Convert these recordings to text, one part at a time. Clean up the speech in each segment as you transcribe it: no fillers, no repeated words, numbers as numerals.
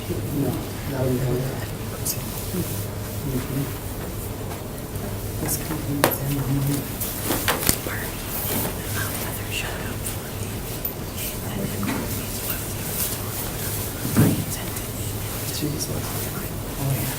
No, not in there. This company was in on the party. Mother showed up for me. And then called me as well. I had sent an email. Jesus. Oh, yeah.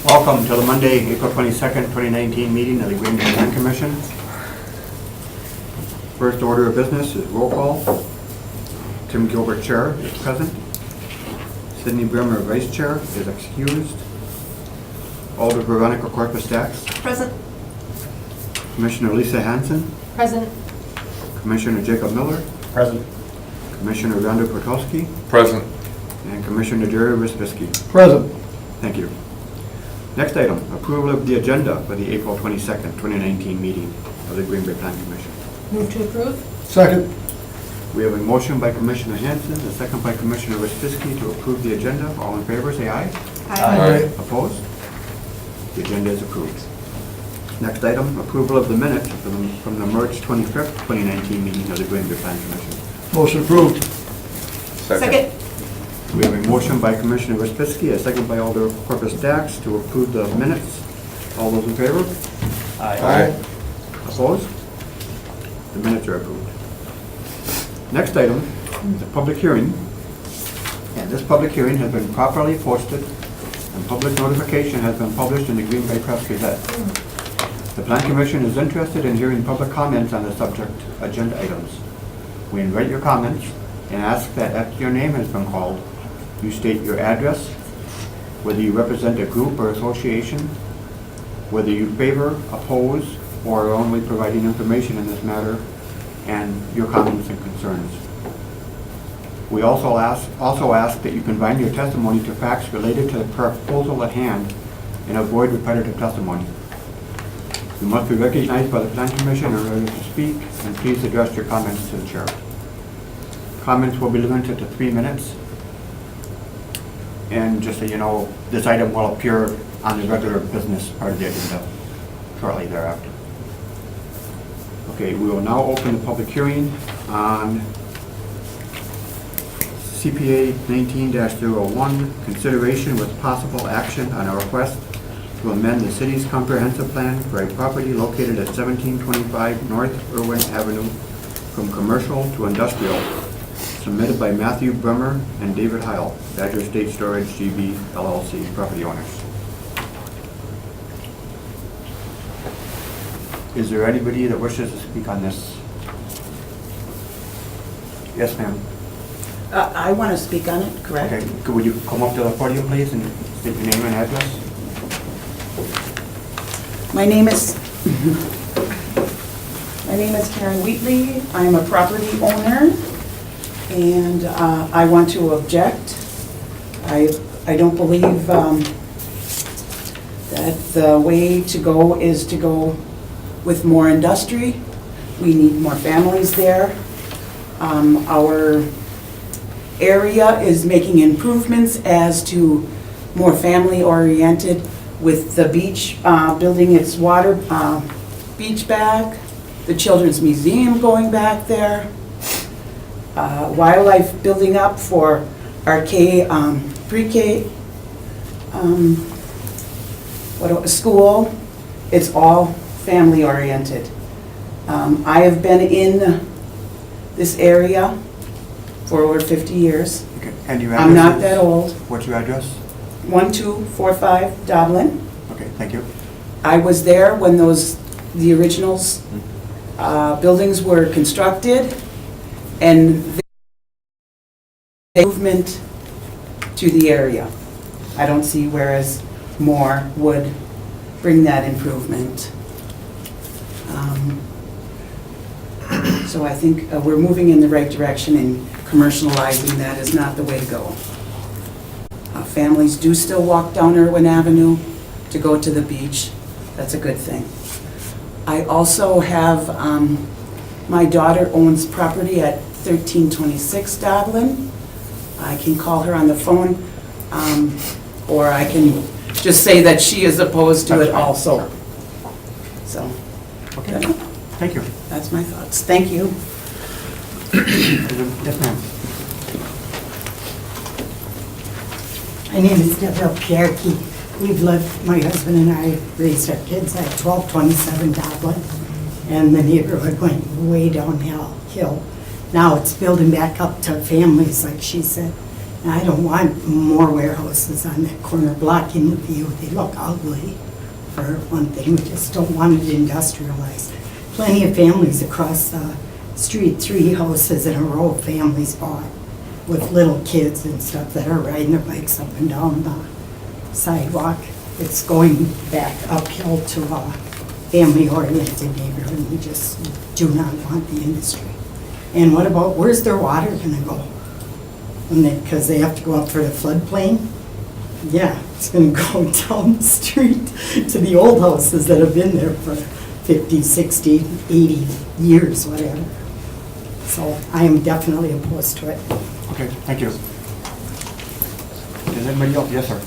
Welcome to the Monday, April 22nd, 2019 meeting of the Green Bay Plan Commission. First order of business is roll call. Tim Gilbert, Chair, is present. Sidney Bremer, Vice Chair, is excused. Alder Veronica Corpus Dax. Present. Commissioner Lisa Hanson. Present. Commissioner Jacob Miller. Present. Commissioner Randall Potowski. Present. And Commissioner Jerry Wisbiski. Present. Thank you. Next item, approval of the agenda for the April 22nd, 2019 meeting of the Green Bay Plan Commission. Move to approve. Second. We have a motion by Commissioner Hanson, a second by Commissioner Wisbiski to approve the agenda. All in favor, say aye. Aye. Opposed? The agenda is approved. Next item, approval of the minutes from the March 25th, 2019 meeting of the Green Bay Plan Commission. Motion approved. Second. We have a motion by Commissioner Wisbiski, a second by Alder Corpus Dax to approve the minutes. All those in favor? Aye. Opposed? The minutes are approved. Next item is a public hearing. And this public hearing has been properly posted and public notification has been published in the Green Bay Press Gazette. The Plan Commission is interested in hearing public comments on the subject agenda items. We invite your comments and ask that after your name has been called, you state your address, whether you represent a group or association, whether you favor, oppose, or are only providing information in this matter, and your comments and concerns. We also ask that you confine your testimony to facts related to the proposal at hand and avoid repetitive testimony. You must be recognized by the Plan Commission in order to speak, and please address your comments to the chair. Comments will be limited to 3 minutes. And just so you know, this item will appear on the regular business part of the agenda shortly thereafter. Okay, we will now open the public hearing on CPA 19-01, consideration with possible action on a request to amend the city's comprehensive plan for a property located at 1725 North Irwin Avenue from commercial to industrial, submitted by Matthew Bremer and David Heil, Badger State Storage GB LLC, property owners. Is there anybody that wishes to speak on this? Yes, ma'am. I want to speak on it, correct? Okay, would you come up to the podium, please, and state your name and address? My name is Karen Wheatley. I'm a property owner, and I want to object. I don't believe that the way to go is to go with more industry. We need more families there. Our area is making improvements as to more family-oriented with the beach building its water beach back, the Children's Museum going back there, wildlife building up for our pre-K school. It's all family-oriented. I have been in this area for over 50 years. Okay, and your address? I'm not is- that old. What's your address? 1245 Dublin. Okay, thank you. I was there when the originals buildings were constructed, and the movement to the area. I don't see whereas more would bring that improvement. So I think we're moving in the right direction, and commercializing that is not the way to go. Families do still walk down Irwin Avenue to go to the beach. That's a good thing. I also have, my daughter owns property at 1326 Dublin. I can call her on the phone, or I can just say that she is opposed to That's it fine. also. So, Okay, thank you. that's my thoughts. Thank you. Yes, ma'am. My name is Deborah Pierke. We've lived, my husband and I raised our kids at 1227 Dublin, and the neighborhood went way downhill. Now it's building back up to families, like she said. And I don't want more warehouses on that corner blocking the view. They look ugly, for one thing. We just don't want it industrialized. Plenty of families across the street, 3 houses in a row, families bought with little kids and stuff that are riding their bikes up and down the sidewalk. It's going back uphill to a family-oriented neighborhood. We just do not want the industry. And what about, where's their water gonna go? Because they have to go up for the floodplain? Yeah, it's gonna go down the street to the old houses that have been there for 50, 60, 80 years, whatever. So I am definitely opposed to it. Okay, thank you. Does anybody else? Yes, sir.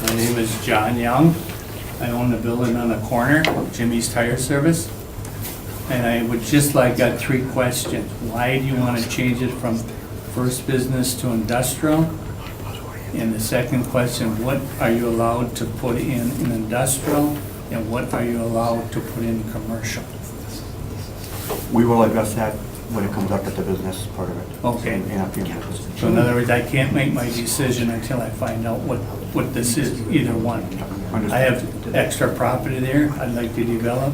My name is John Young. I own the building on the corner, Jimmy's Tire Service. And I would just like, got 3 questions. Why do you want to change it from first business to industrial? And the second question, what are you allowed to put in industrial? And what are you allowed to put in commercial? We will address that when it comes up at the business part of it. Okay. In a few minutes. So in other words, I can't make my decision until I find out what this is, either one. I have extra property there I'd like to develop,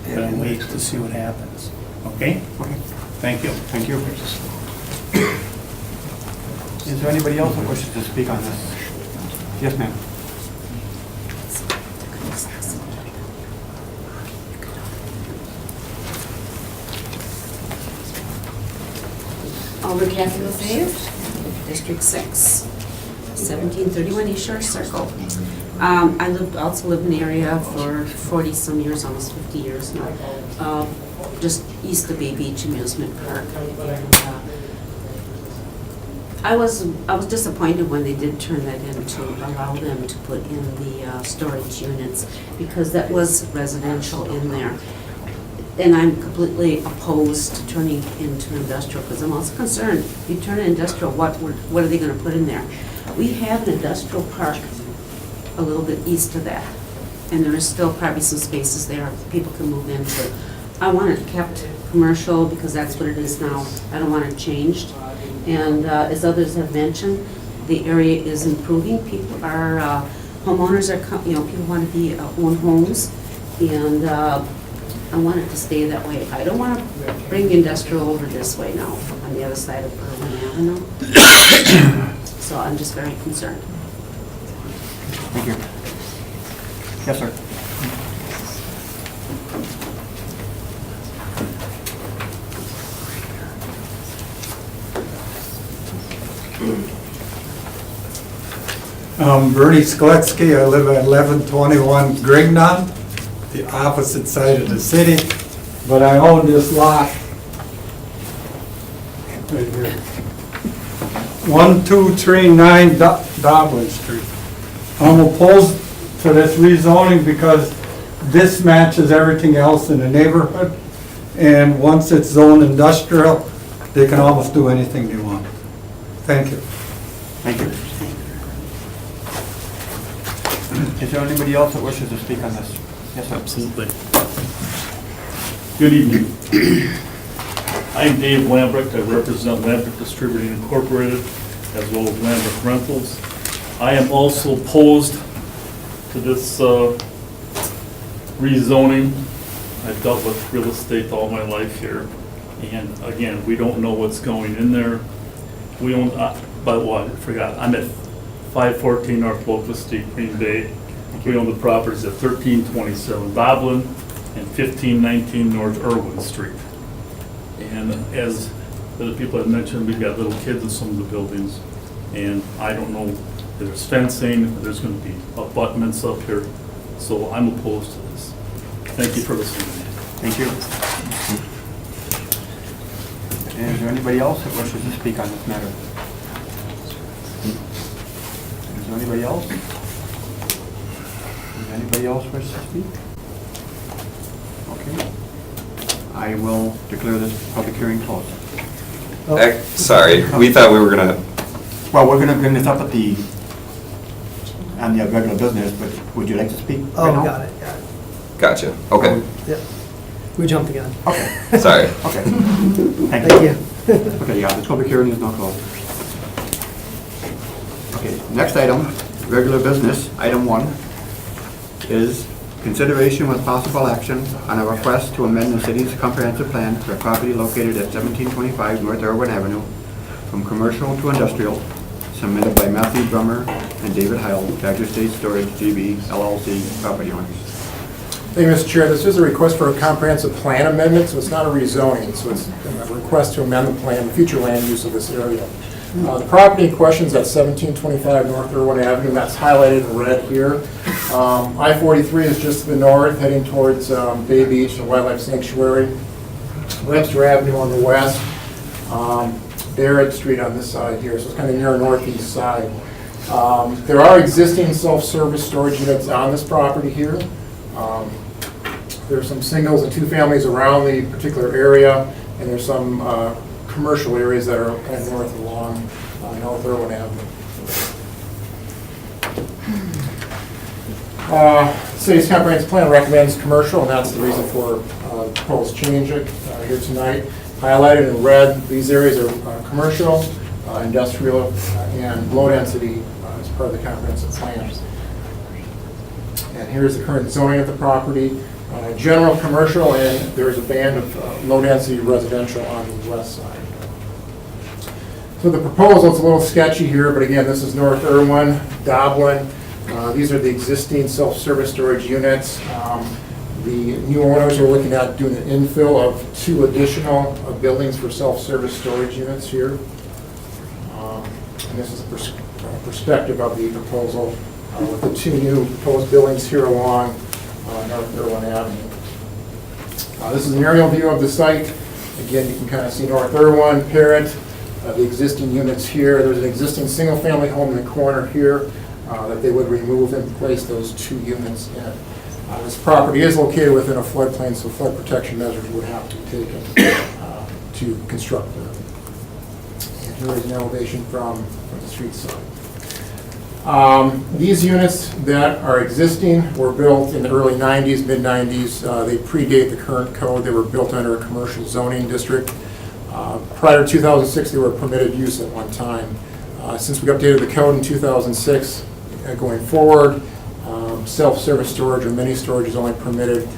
but I'll wait to see what happens. Okay? Okay, Thank you. thank you. Is there anybody else that wishes to speak on this? Yes, ma'am. Alder Kathy LaFave, District 6, 1731 East Shore Circle. I also lived in the area for 40-some years, almost 50 years now, just east of Bay Beach Amusement Park. And, I was disappointed when they did turn that in to allow them to put in the storage units, because that was residential in there. And I'm completely opposed to turning into industrial, because I'm also concerned, if you turn it industrial, what are they gonna put in there? We have an industrial park a little bit east of that, and there is still probably some spaces there people can move into. I want it kept commercial, because that's what it is now. I don't want it changed. And as others have mentioned, the area is improving. People are, homeowners are, people want to be own homes, and I want it to stay that way. I don't want to bring industrial over this way now, on the other side of Irwin Avenue. So I'm just very concerned. Thank you. Yes, sir. Bernie Skletsky, I live at 1121 Grignon, the opposite side of the city, but I own this lot right here. 1239 Dublin Street. I'm opposed to this rezoning because this matches everything else in the neighborhood, and once it's zoned industrial, they can almost do anything they want. Thank you. Thank you. Is there anybody else that wishes to speak on this? Yes, sir. Absolutely. Good evening. I am Dave Lambrecht. I represent Lambrecht Distributing Incorporated, as well as Lambrecht Rentals. I am also opposed to this rezoning. I've dealt with real estate all my life here, and again, we don't know what's going in there. We own, but what, I forgot, I'm at 514 North Locust Street, Green Bay. We own the properties at 1327 Dublin and 1519 North Irwin Street. And as the people have mentioned, we've got little kids in some of the buildings, and I don't know if there's fencing, there's going to be abutments up here, so I'm opposed to this. Thank you for listening. Thank you. Is there anybody else that wishes to speak on this matter? Is there anybody else? Does anybody else wish to speak? Okay. I will declare this public hearing closed. Sorry, we thought we were gonna, Well, we're gonna bring this up at the, on the regular business, but would you like to speak? Oh, right now? got it. gotcha, okay, Yep. We jumped again. Okay, sorry. okay. Thank you. Okay, yeah, the public hearing is now closed. Okay, next item, regular business, item 1, is consideration with possible action on a request to amend the city's comprehensive plan for property located at 1725 North Irwin Avenue from commercial to industrial, submitted by Matthew Drummer and David Heil, Badger State Storage GB LLC property owners. Thank you, Mr. Chair. This is a request for a comprehensive plan amendment, so it's not a rezoning, so it's a request to amend the plan, future land use of this area. The property in question is at 1725 North Irwin Avenue, that's highlighted in red here. I-43 is just to the north, heading towards Bay Beach and Wildlife Sanctuary. Webster Avenue on the west, Barrett Street on this side here, so it's kind of near our northeast side. There are existing self-service storage units on this property here. There's some singles and 2 families around the particular area, and there's some commercial areas that are kind of north along North Irwin Avenue. City's comprehensive plan recommends commercial, and that's the reason for the proposed change here tonight. Highlighted in red, these areas are commercial, industrial, and low density as part of the comprehensive plan. And here's the current zoning of the property. General commercial, and there's a band of low-density residential on the west side. So the proposal is a little sketchy here, but again, this is North Irwin, Doblin. These are the existing self-service storage units. The new owners are looking at doing an infill of 2 additional buildings for self-service storage units here. And this is a perspective of the proposal with the 2 new proposed buildings here along North Irwin Avenue. This is an aerial view of the site. Again, you can kind of see North Irwin, Parrott, the existing units here. There's an existing single-family home in the corner here that they would remove and place those 2 units in. This property is located within a floodplain, so flood protection measures would have to be taken to construct them. And here is an elevation from the street side. These units that are existing were built in the early 90s, mid-90s. They predate the current code. They were built under a commercial zoning district. Prior to 2006, they were permitted use at one time. Since we updated the code in 2006, going forward, self-service storage or mini storage is only permitted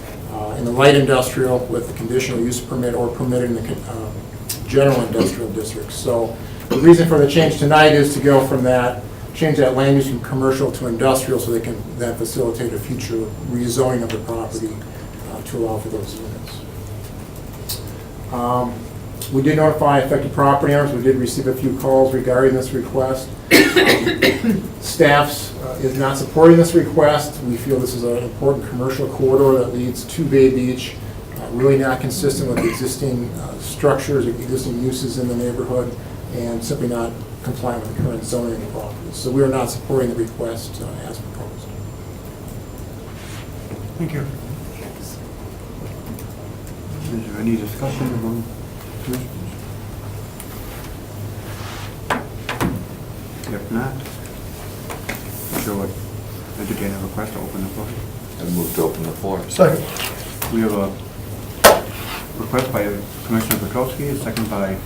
in the light industrial with the conditional use permit or permitted in the general industrial district. So the reason for the change tonight is to go from that, change that land use from commercial to industrial so they can then facilitate a future rezoning of the property to allow for those units. We did notify affected property owners. We did receive a few calls regarding this request. Staff's is not supporting this request. We feel this is an important commercial corridor that leads to Bay Beach, really not consistent with existing structures, existing uses in the neighborhood, and simply not compliant with the current zoning of the property. So we are not supporting the request as proposed. Thank you. Is there any discussion among commissioners? If not, I would entertain a request to open the floor. I move to open the floor. Second. We have a request by Commissioner Petrowski, a second by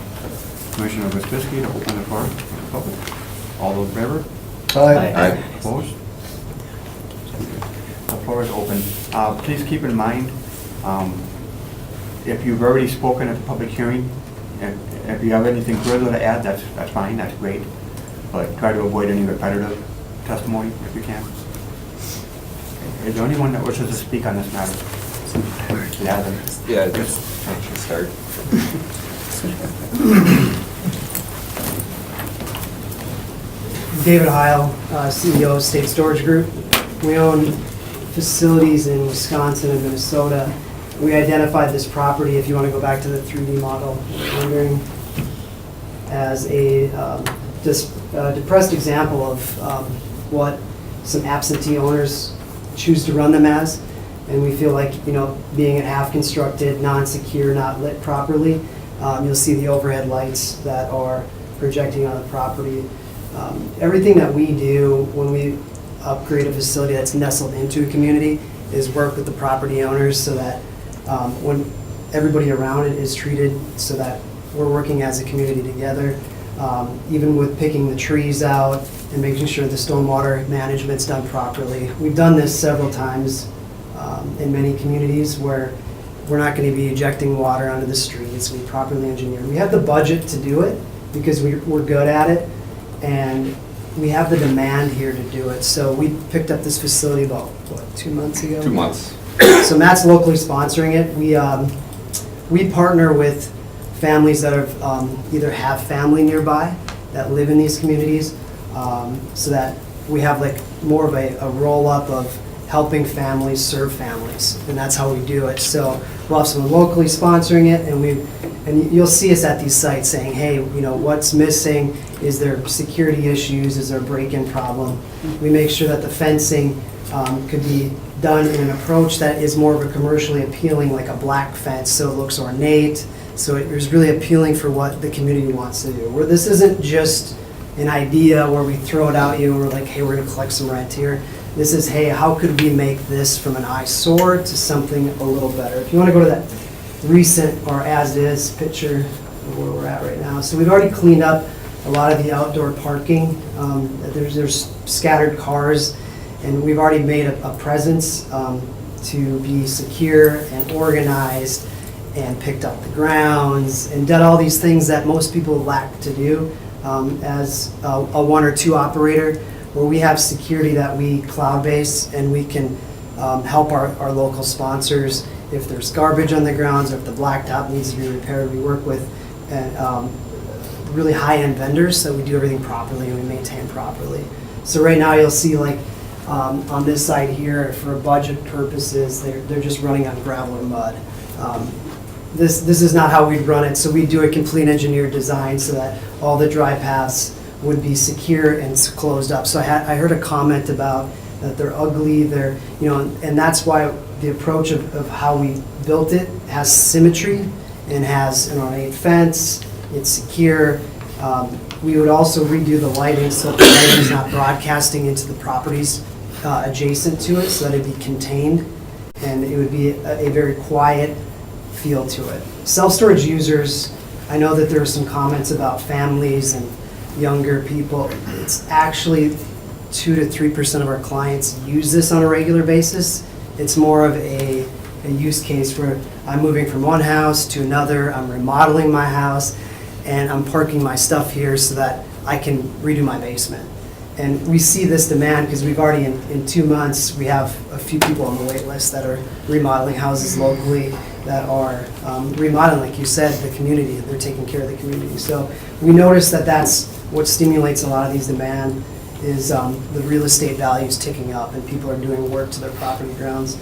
Commissioner Wisniewski to open the floor for the public. All those in favor? Aye. Opposed? The floor is open. Please keep in mind, if you've already spoken at the public hearing, if you have anything further to add, that's fine, that's great. But try to avoid any repetitive testimony if you can. Is there anyone that wishes to speak on this matter? Yeah, just start. David Heil, CEO of State Storage Group. We own facilities in Wisconsin and Minnesota. We identified this property, if you want to go back to the 3D model rendering, as a depressed example of what some absentee owners choose to run them as. And we feel like, being it half constructed, non-secure, not lit properly, you'll see the overhead lights that are projecting on the property. Everything that we do when we upgrade a facility that's nestled into a community is work with the property owners so that when everybody around it is treated so that we're working as a community together, even with picking the trees out and making sure the stormwater management's done properly. We've done this several times in many communities where we're not going to be ejecting water onto the streets. We properly engineer. We have the budget to do it because we're good at it, and we have the demand here to do it. So we picked up this facility about, 2 months ago? 2 months. So Matt's locally sponsoring it. We partner with families that have either have family nearby that live in these communities, so that we have like more of a roll-up of helping families serve families, and that's how we do it. So we'll have someone locally sponsoring it, and you'll see us at these sites saying, hey, what's missing? Is there security issues? Is there a break-in problem? We make sure that the fencing could be done in an approach that is more of a commercially appealing, like a black fence, so it looks ornate, so it is really appealing for what the community wants to do. Where this isn't just an idea where we throw it out you and we're like, hey, we're gonna collect some rent here. This is, hey, how could we make this from an eyesore to something a little better? If you want to go to that recent or as-is picture of where we're at right now. So we've already cleaned up a lot of the outdoor parking. There's scattered cars, and we've already made a presence to be secure and organized, and picked up the grounds and done all these things that most people lack to do as a 1 or 2 operator, where we have security that we cloud-base, and we can help our local sponsors if there's garbage on the grounds or if the blacktop needs to be repaired. We work with really high-end vendors, so we do everything properly and we maintain properly. So right now you'll see like on this side here, for budget purposes, they're just running on gravel or mud. This is not how we'd run it, so we do a complete engineered design so that all the dry paths would be secure and closed up. So I heard a comment about that they're ugly, and that's why the approach of how we built it has symmetry and has an ornate fence, it's secure. We would also redo the lighting so the lighting is not broadcasting into the properties adjacent to it, so that it'd be contained, and it would be a very quiet feel to it. Self-storage users, I know that there are some comments about families and younger people. It's actually 2 to 3% of our clients use this on a regular basis. It's more of a use case where I'm moving from one house to another, I'm remodeling my house, and I'm parking my stuff here so that I can redo my basement. And we see this demand because we've already, in 2 months, we have a few people on the wait list that are remodeling houses locally, that are remodeling, like you said, the community. They're taking care of the community. So we notice that that's what stimulates a lot of these demand is the real estate values ticking up and people are doing work to their property grounds.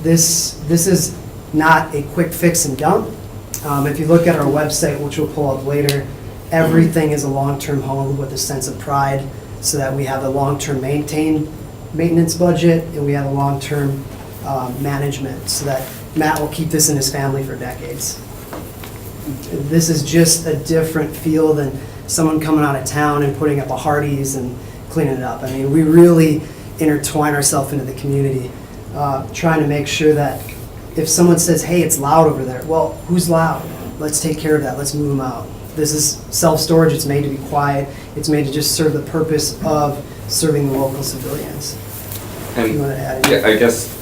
This is not a quick fix and dump. If you look at our website, which we'll pull up later, everything is a long-term home with a sense of pride, so that we have a long-term maintenance budget and we have a long-term management, so that Matt will keep this in his family for decades. This is just a different feel than someone coming out of town and putting up a Hardee's and cleaning it up. I mean, we really intertwine ourselves into the community, trying to make sure that if someone says, hey, it's loud over there, well, who's loud? Let's take care of that. Let's move them out. This is self-storage. It's made to be quiet. It's made to just serve the purpose of serving the local civilians. And You wanna add yeah, anything? I guess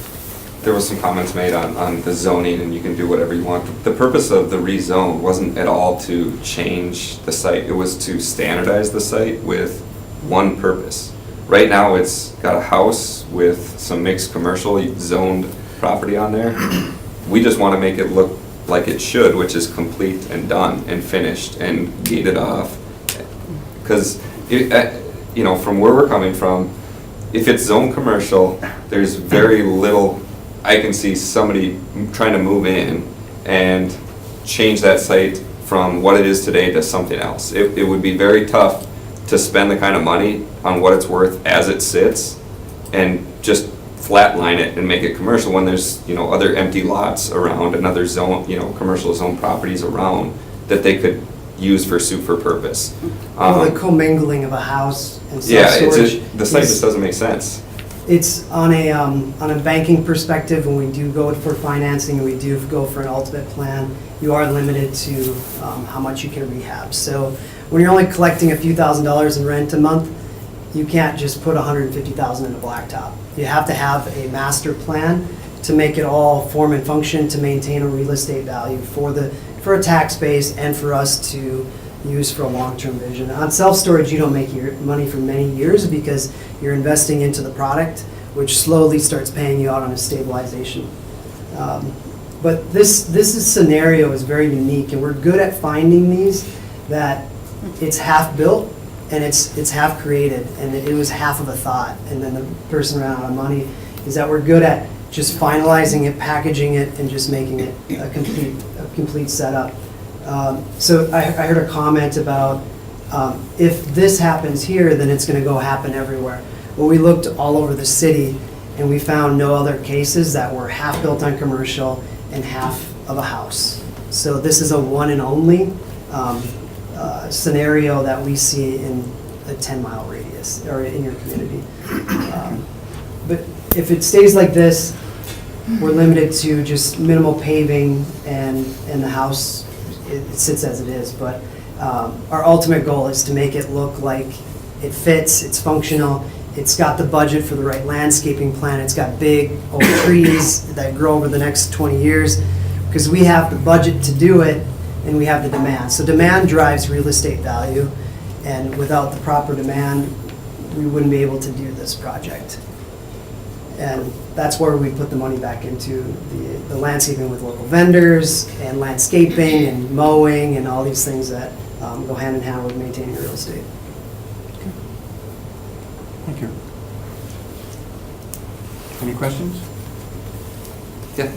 there was some comments made on the zoning, and you can do whatever you want. The purpose of the rezone wasn't at all to change the site. It was to standardize the site with one purpose. Right now, it's got a house with some mixed commercial zoned property on there. We just want to make it look like it should, which is complete and done and finished and gated off. Because, from where we're coming from, if it's zone commercial, there's very little, I can see somebody trying to move in and change that site from what it is today to something else. It would be very tough to spend the kind of money on what it's worth as it sits and just flatline it and make it commercial when there's, other empty lots around, another zone, commercial zone properties around that they could use for purpose. Well, the commingling of a house and Yeah, self-storage. the site is- just doesn't make sense. It's on a banking perspective, when we do go for financing, and we do go for an ultimate plan, you are limited to how much you can rehab. So when you're only collecting a few $1,000s in rent a month, you can't just put $150,000 in a blacktop. You have to have a master plan to make it all form and function to maintain a real estate value for a tax base and for us to use for a long-term vision. On self-storage, you don't make your money for many years because you're investing into the product, which slowly starts paying you out on a stabilization. But this scenario is very unique, and we're good at finding these that it's half built and it's half created, and it was half of a thought, and then the person ran out of money. Is that we're good at just finalizing it, packaging it, and just making it a complete setup. So I heard a comment about if this happens here, then it's going to go happen everywhere. Well, we looked all over the city, and we found no other cases that were half built on commercial and half of a house. So this is a one and only scenario that we see in a 10-mile radius, or in your community. But if it stays like this, we're limited to just minimal paving, and the house, it sits as it is. But our ultimate goal is to make it look like it fits, it's functional, it's got the budget for the right landscaping plan, it's got big old trees that grow over the next 20 years, because we have the budget to do it, and we have the demand. So demand drives real estate value, and without the proper demand, we wouldn't be able to do this project. And that's where we put the money back into the landscaping with local vendors, and landscaping, and mowing, and all these things that go hand in hand with maintaining real estate. Thank you. Any questions? Yeah.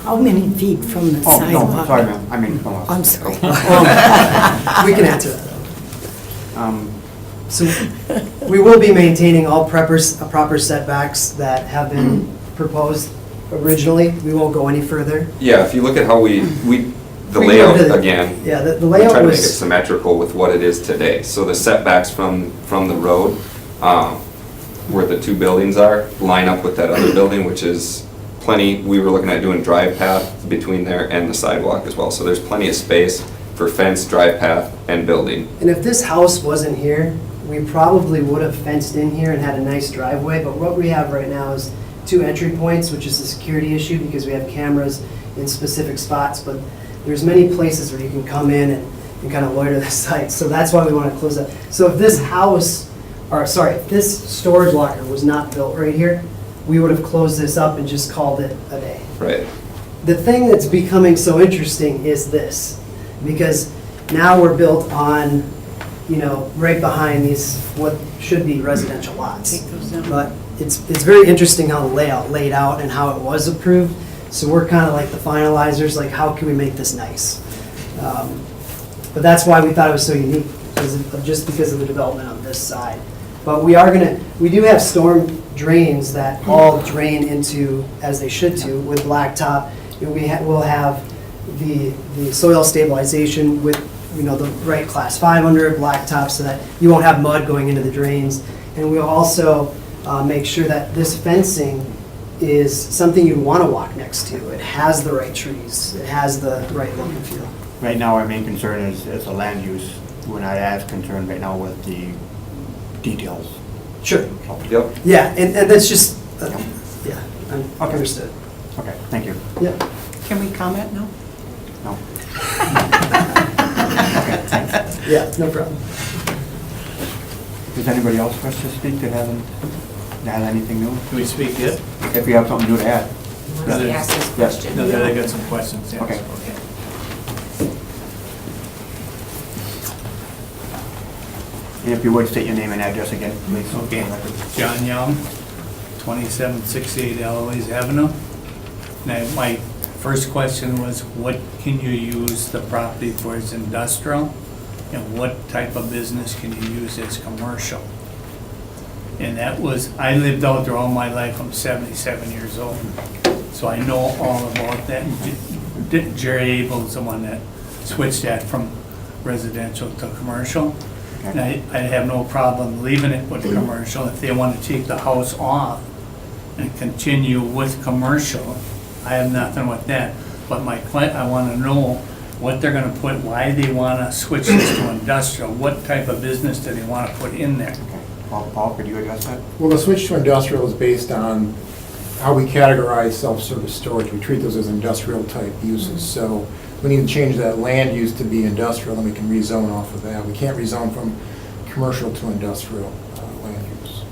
How many feet from the Oh, sidewalk? no, sorry, ma'am, I mean, no. I'm sorry. We can answer that. So we will be maintaining all proper setbacks that have been proposed originally. We won't go any further. Yeah, if you look at how the We layout, go to the- again, Yeah, the we layout try to make it was, symmetrical with what it is today. So the setbacks from the road, where the two buildings are, line up with that other building, which is plenty. We were looking at doing drive path between there and the sidewalk as well. So there's plenty of space for fence, drive path, and building. and if this house wasn't here, we probably would have fenced in here and had a nice driveway, but what we have right now is 2 entry points, which is a security issue because we have cameras in specific spots, but there's many places where you can come in and kind of loiter the site, so that's why we want to close that. So if this house, or sorry, if this storage locker was not built right here, we would have closed this up and just called it a day. Right. The thing that's becoming so interesting is this, because now we're built on, right behind these, what should be residential lots. Take those down. But it's very interesting how the layout laid out and how it was approved. So we're kind of like the finalizers, like how can we make this nice? But that's why we thought it was so unique, just because of the development on this side. But we do have storm drains that all drain into, as they should to, with blacktop. We'll have the soil stabilization with, the right class 5 under it, blacktop, so that you won't have mud going into the drains. And we'll also make sure that this fencing is something you want to walk next to. It has the right trees, it has the right look and feel. Right now, our main concern is the land use. We're not as concerned right now with the details. Sure. Yep. Yeah, and that's just, yeah, Okay. understood. Okay, thank you. Yeah. Can we comment now? No. Yeah, no problem. Does anybody else wish to speak that hasn't had anything new? Can we speak yet? If you have something new to add. Once he asks his Yes. question. No, I got some questions, yes. Okay. And if you would, state your name and address again, please. Okay, John Young, 2768 Eloise Avenue. My first question was, what can you use the property for as industrial? And what type of business can you use as commercial? And that was, I lived out there all my life, I'm 77 years old. So I know all about that. Jerry Abel's the one that switched that from residential to commercial. And I have no problem leaving it with commercial. If they want to take the house off and continue with commercial, I have nothing with that. But I want to know what they're going to put, why they want to switch this to industrial, what type of business do they want to put in there? Okay. Paul, could you address that? Well, the switch to industrial is based on how we categorize self-service storage. We treat those as industrial-type uses. So we need to change that land use to be industrial, and we can rezone off of that. We can't rezone from commercial to industrial land use.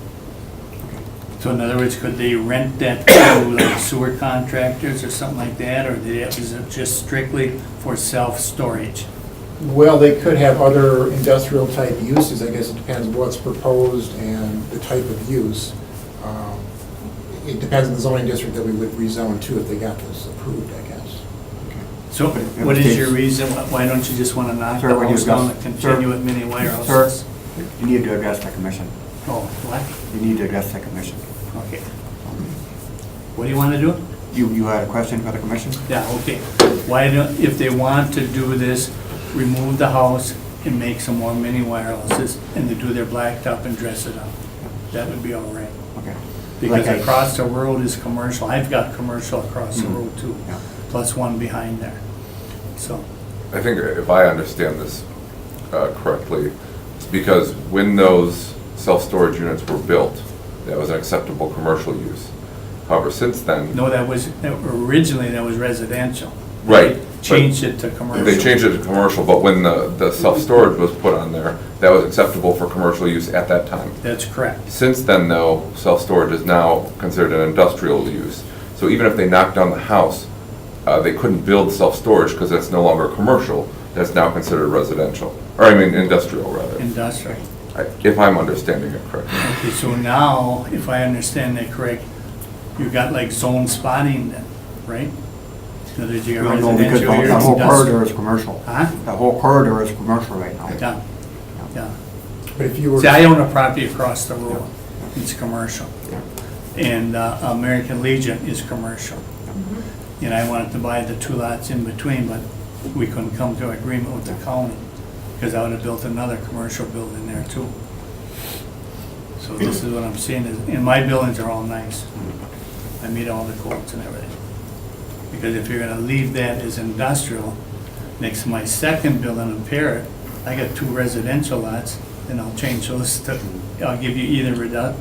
So in other words, could they rent that to like sewer contractors or something like that, or is it just strictly for self-storage? Well, they could have other industrial-type uses. I guess it depends what's proposed and the type of use. It depends on the zoning district that we would rezone to if they got this approved, I guess. So what is your reason, why don't you just want to knock the Sir, when you house down and address- continue sir, with mini warehouses? Sir, you need to address the commission. Oh, what? You need to address the commission. Okay. What do you want to do? You had a question for the commission? Yeah, okay. Why don't, if they want to do this, remove the house and make some more mini warehouses and to do their blacktop and dress it up? That would be all right. Okay. Because Like I- across the road is commercial. I've got commercial across the road too, Yeah. plus one behind there. So, I think if I understand this correctly, it's because when those self-storage units were built, that was an acceptable commercial use. However, since then, no, originally that was residential. Right, They but Changed it to commercial. they changed it to commercial, but when the self-storage was put on there, that was acceptable for commercial use at that time. That's correct. Since then, though, self-storage is now considered an industrial use. So even if they knocked down the house, they couldn't build self-storage because that's no longer commercial. That's now considered residential, or I mean industrial, rather. Industrial. If I'm understanding it correctly. Okay, so now, if I understand that correct, you got like zone spotting then, right? In other words, you got No, because residential here, the whole corridor industrial. is commercial. Huh? The whole corridor is commercial right now. Yeah, yeah. But if you were, See, I own a property across the road, it's commercial. And American Legion is commercial. And I wanted to buy the two lots in between, but we couldn't come to an agreement with the county, because I would have built another commercial building there too. So this is what I'm seeing, and my buildings are all nice. I meet all the codes and everything. Because if you're gonna leave that as industrial, next to my second building in Parrot, I got two residential lots, and I'll change those to, I'll give you either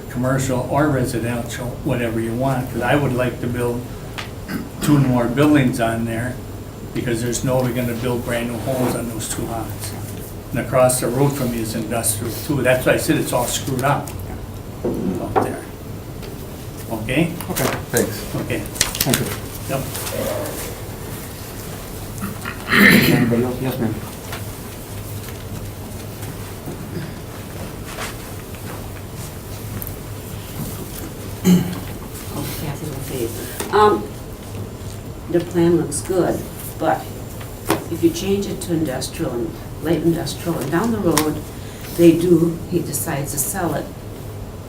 commercial or residential, whatever you want, because I would like to build two more buildings on there, because there's no way gonna build brand new homes on those two lots. And across the road from me is industrial too. That's why I said it's all screwed up out there. Okay? Okay, Thanks. Okay. thank you. Yep. Anybody else? Yes, ma'am. Oh, Kathy LaFave. The plan looks good, but if you change it to industrial and light industrial, and down the road, he decides to sell it.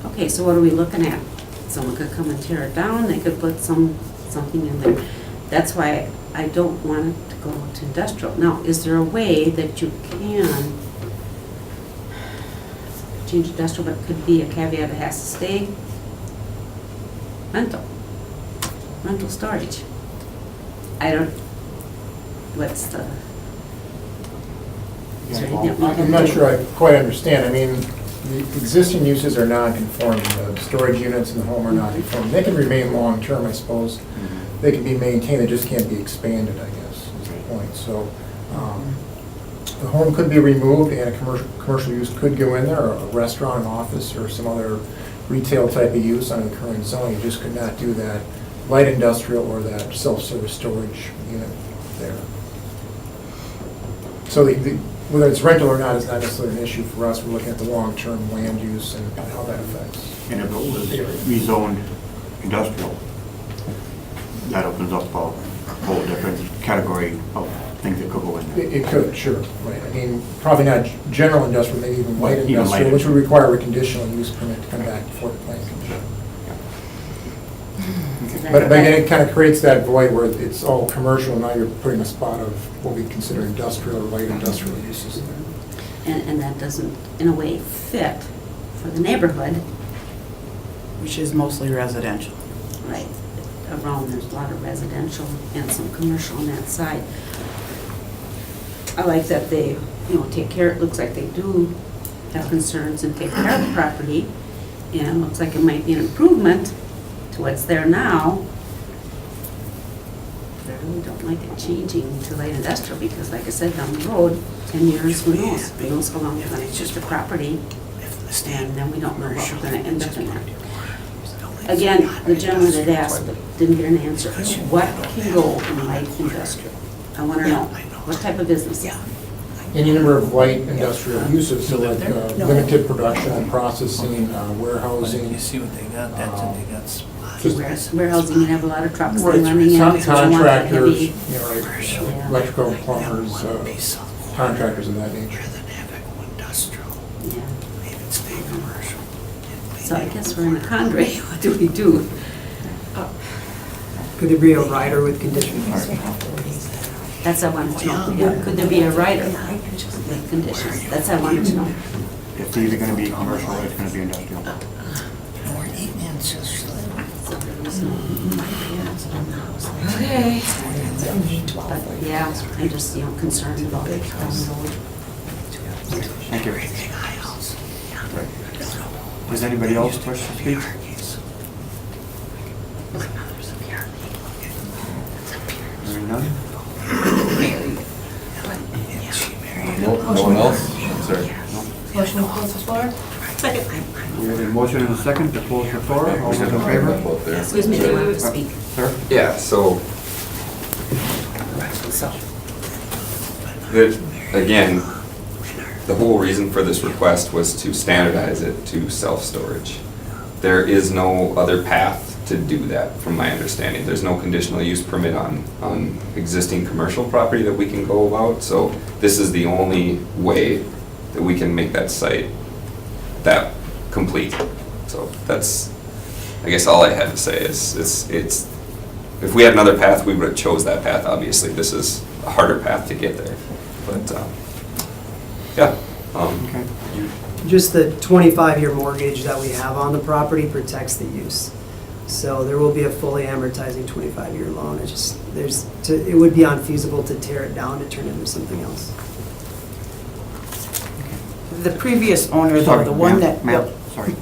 Okay, so what are we looking at? Someone could come and tear it down, they could put something in there. That's why I don't want it to go to industrial. Now, is there a way that you can change industrial, but could be a caveat, it has to stay rental storage? I don't, what's the? is there anything that we can I'm not do? sure I quite understand. I mean, the existing uses are non-conforming. The storage units in the home are non-conforming. They can remain long-term, I suppose. They can be maintained, they just can't be expanded, I guess, is the point. So, the home could be removed and a commercial use could go in there, or a restaurant, an office, or some other retail type of use under the current zoning. You just could not do that light industrial or that self-service storage unit there. So whether it's rental or not is not necessarily an issue for us. We're looking at the long-term land use and how that affects. And if it was rezoned industrial, that opens up whole different category of things that could go in there. It could, sure, right. I mean, probably not general industrial, maybe even light Even light industrial, which would require a conditional use permit to come back before the planning commission. But again, it kind of creates that void where it's all commercial, now you're putting a spot of what we consider industrial or light industrial uses in there. And that doesn't, in a way, fit for the neighborhood. Which is mostly residential. Right. Around, there's a lot of residential and some commercial on that side. I like that they, take care, it looks like they do have concerns and take care of the property. And it looks like it might be an improvement to what's there now. But I really don't like it changing to light industrial because like I said, down the road, 10 years, who knows? Who knows how long it's gonna just the property. And then we don't know what we're gonna end up in there. Again, the gentleman had asked, but didn't get an answer. What can go in light industrial? I want to know, what type of business? Any number of light industrial uses, so like limited production and processing, warehousing. You see what they got, that's what they got. Warehousing, you have a lot of trucks Right, running in. because you want that contractors, heavy- right, electrical plumbers, contractors of that nature. Yeah. So I guess we're in a quandary, what do we do? Could there be a rider with conditions? That's what I wanted to know. Yeah, could there be a rider with conditions? That's what I wanted to know. It's either gonna be commercial or it's gonna be industrial. Okay. But yeah, I'm just, concerned about it down the road. Thank you. Does anybody else wish to speak? Hearing none? No one else? I'm sorry. Motion to close the floor? Second. We have a motion and a second to close the floor. All those in favor? Vote there. Excuse me, do you want to speak? Sir? Yeah, so, So, again, the whole reason for this request was to standardize it to self-storage. There is no other path to do that, from my understanding. There's no conditional use permit on existing commercial property that we can go about, so this is the only way that we can make that site that complete. So that's, I guess all I had to say is, it's, if we had another path, we would have chose that path, obviously. This is a harder path to get there, but, yeah. Okay. Just the 25-year mortgage that we have on the property protects the use. So there will be a fully amortizing 25-year loan. It just, it would be unfeasible to tear it down to turn it into something else. the previous owner, though, Sorry, the one ma'am, that. ma'am, sorry.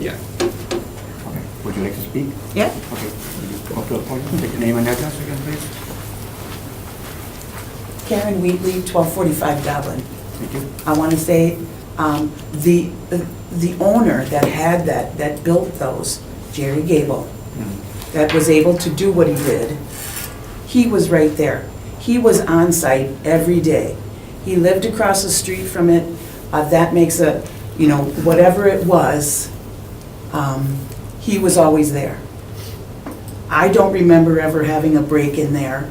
Yeah. Okay, would you like to speak? Yeah. Okay, would you go to the podium, take your name and address again, please? Karen Wheatley, 1245 Dublin. Thank you. I want to say, the owner that had that built those, Jerry Gable, that was able to do what he did, he was right there. He was on site every day. He lived across the street from it. That makes a, whatever it was, he was always there. I don't remember ever having a break in there.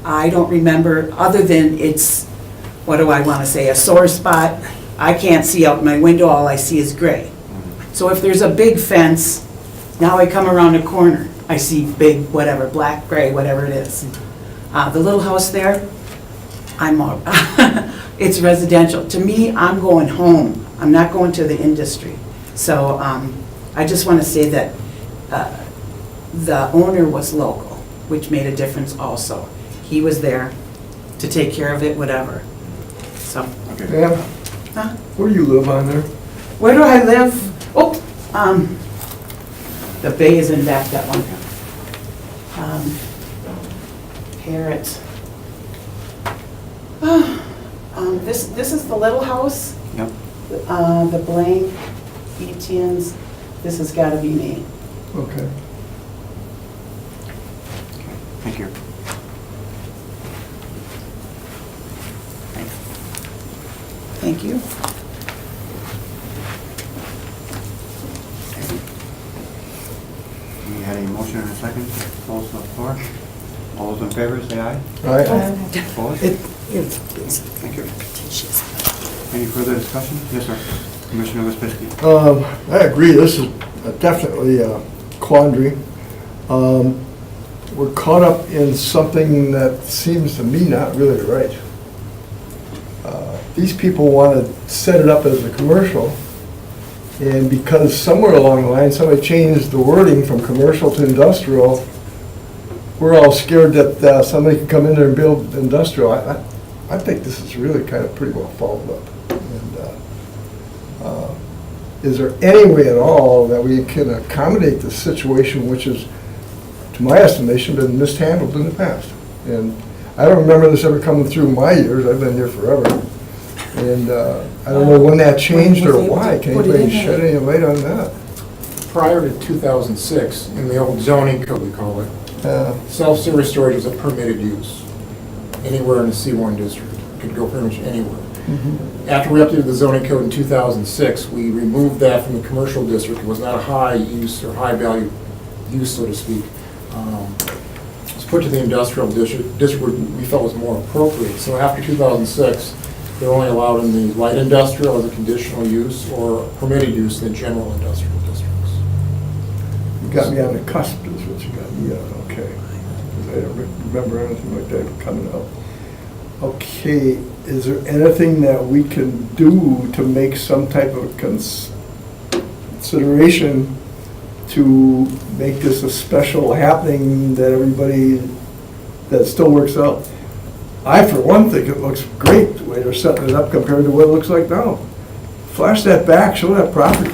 I don't remember, other than it's, what do I want to say, a sore spot. I can't see out my window, all I see is gray. So if there's a big fence, now I come around a corner, I see big, whatever, black, gray, whatever it is. The little house there, it's residential. To me, I'm going home. I'm not going to the industry. So I just want to say that the owner was local, which made a difference also. He was there to take care of it, whatever. So, Ma'am, huh? where do you live on there? Where do I live? Oh, the bay is in back, that one. Parrot. This is the little house. Yep. The blank, Etienne's, this has got to be me. Okay. Thank you. Thank you. We had a motion and a second to close the floor. All those in favor, say aye. Opposed? It's Thank you. fictitious. Any further discussion? Yes, sir. Commissioner Wispiski. I agree, this is definitely a quandary. We're caught up in something that seems to me not really right. These people want to set it up as a commercial, and because somewhere along the line, somebody changed the wording from commercial to industrial, we're all scared that somebody can come in there and build industrial. I think this is really kind of pretty well followed up. And is there any way at all that we can accommodate this situation, which is, to my estimation, been mishandled in the past? And I don't remember this ever coming through my years, I've been here forever. And I don't know when that changed or why. Can anybody shed any light on that? Prior to 2006, in the old zoning code, we call it, self-service storage is a permitted use anywhere in the C1 district. It could go pretty much anywhere. After we updated the zoning code in 2006, we removed that from the commercial district. It was not a high use or high value use, so to speak. It was put to the industrial district where we felt was more appropriate. So after 2006, they're only allowed in the light industrial as a conditional use or permitted use in the general industrial districts. You got me on the cusp, is what you got me on, okay. 'Cause I don't remember anything like that coming up. Okay, is there anything that we can do to make some type of consideration to make this a special happening that everybody, that still works out? I, for one, think it looks great the way they're setting it up compared to what it looks like now. Flash that back, show that property.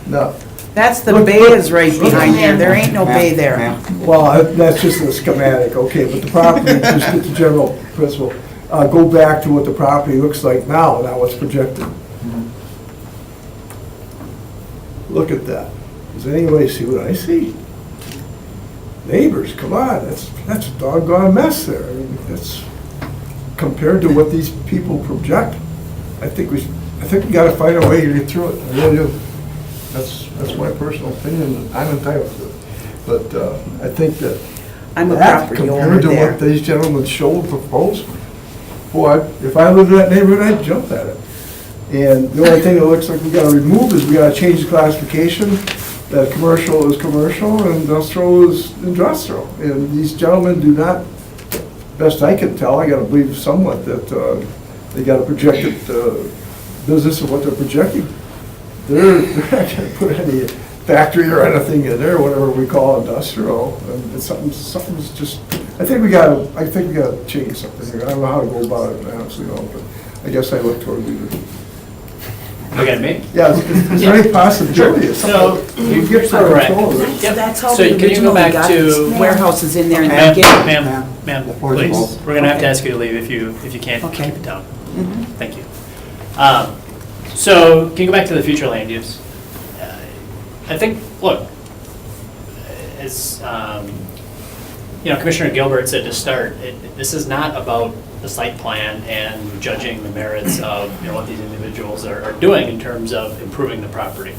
No. That's the bay is right behind there. There ain't no bay there. Well, that's just a schematic, okay, but the property, just get the general principle. Go back to what the property looks like now, not what's projected. Look at that. Does anybody see what I see? Neighbors, come on, that's a doggone mess there. I mean, that's, compared to what these people project, I think we gotta find a way to get through it, I really do. That's my personal opinion, I'm entitled to it. But I think that I'm a that, property owner compared to there. what these gentlemen showed, proposed, boy, if I lived in that neighborhood, I'd jump at it. And the only thing that looks like we gotta remove is we gotta change the classification, that commercial is commercial and industrial is industrial. And these gentlemen do not, best I can tell, I gotta believe somewhat that they got a projected business of what they're projecting. They're not gonna put any factory or anything in there, whatever we call industrial. And it's something's just, I think we gotta change something here. I don't know how to go about it, I honestly don't, but I guess I look toward leaders. Look at me. Yeah, is there any possibility of So, something? You get started correct. control of it. Yep. That's how So we can you go originally back got to- these warehouses in there in the Ma'am, beginning. ma'am, floor is please, full. we're gonna have to Okay. ask you to leave if you can't keep Okay. it down. Thank you. So, can you go back to the future land use? I think, look, as, Commissioner Gilbert said to start, this is not about the site plan and judging the merits of, what these individuals are doing in terms of improving the property.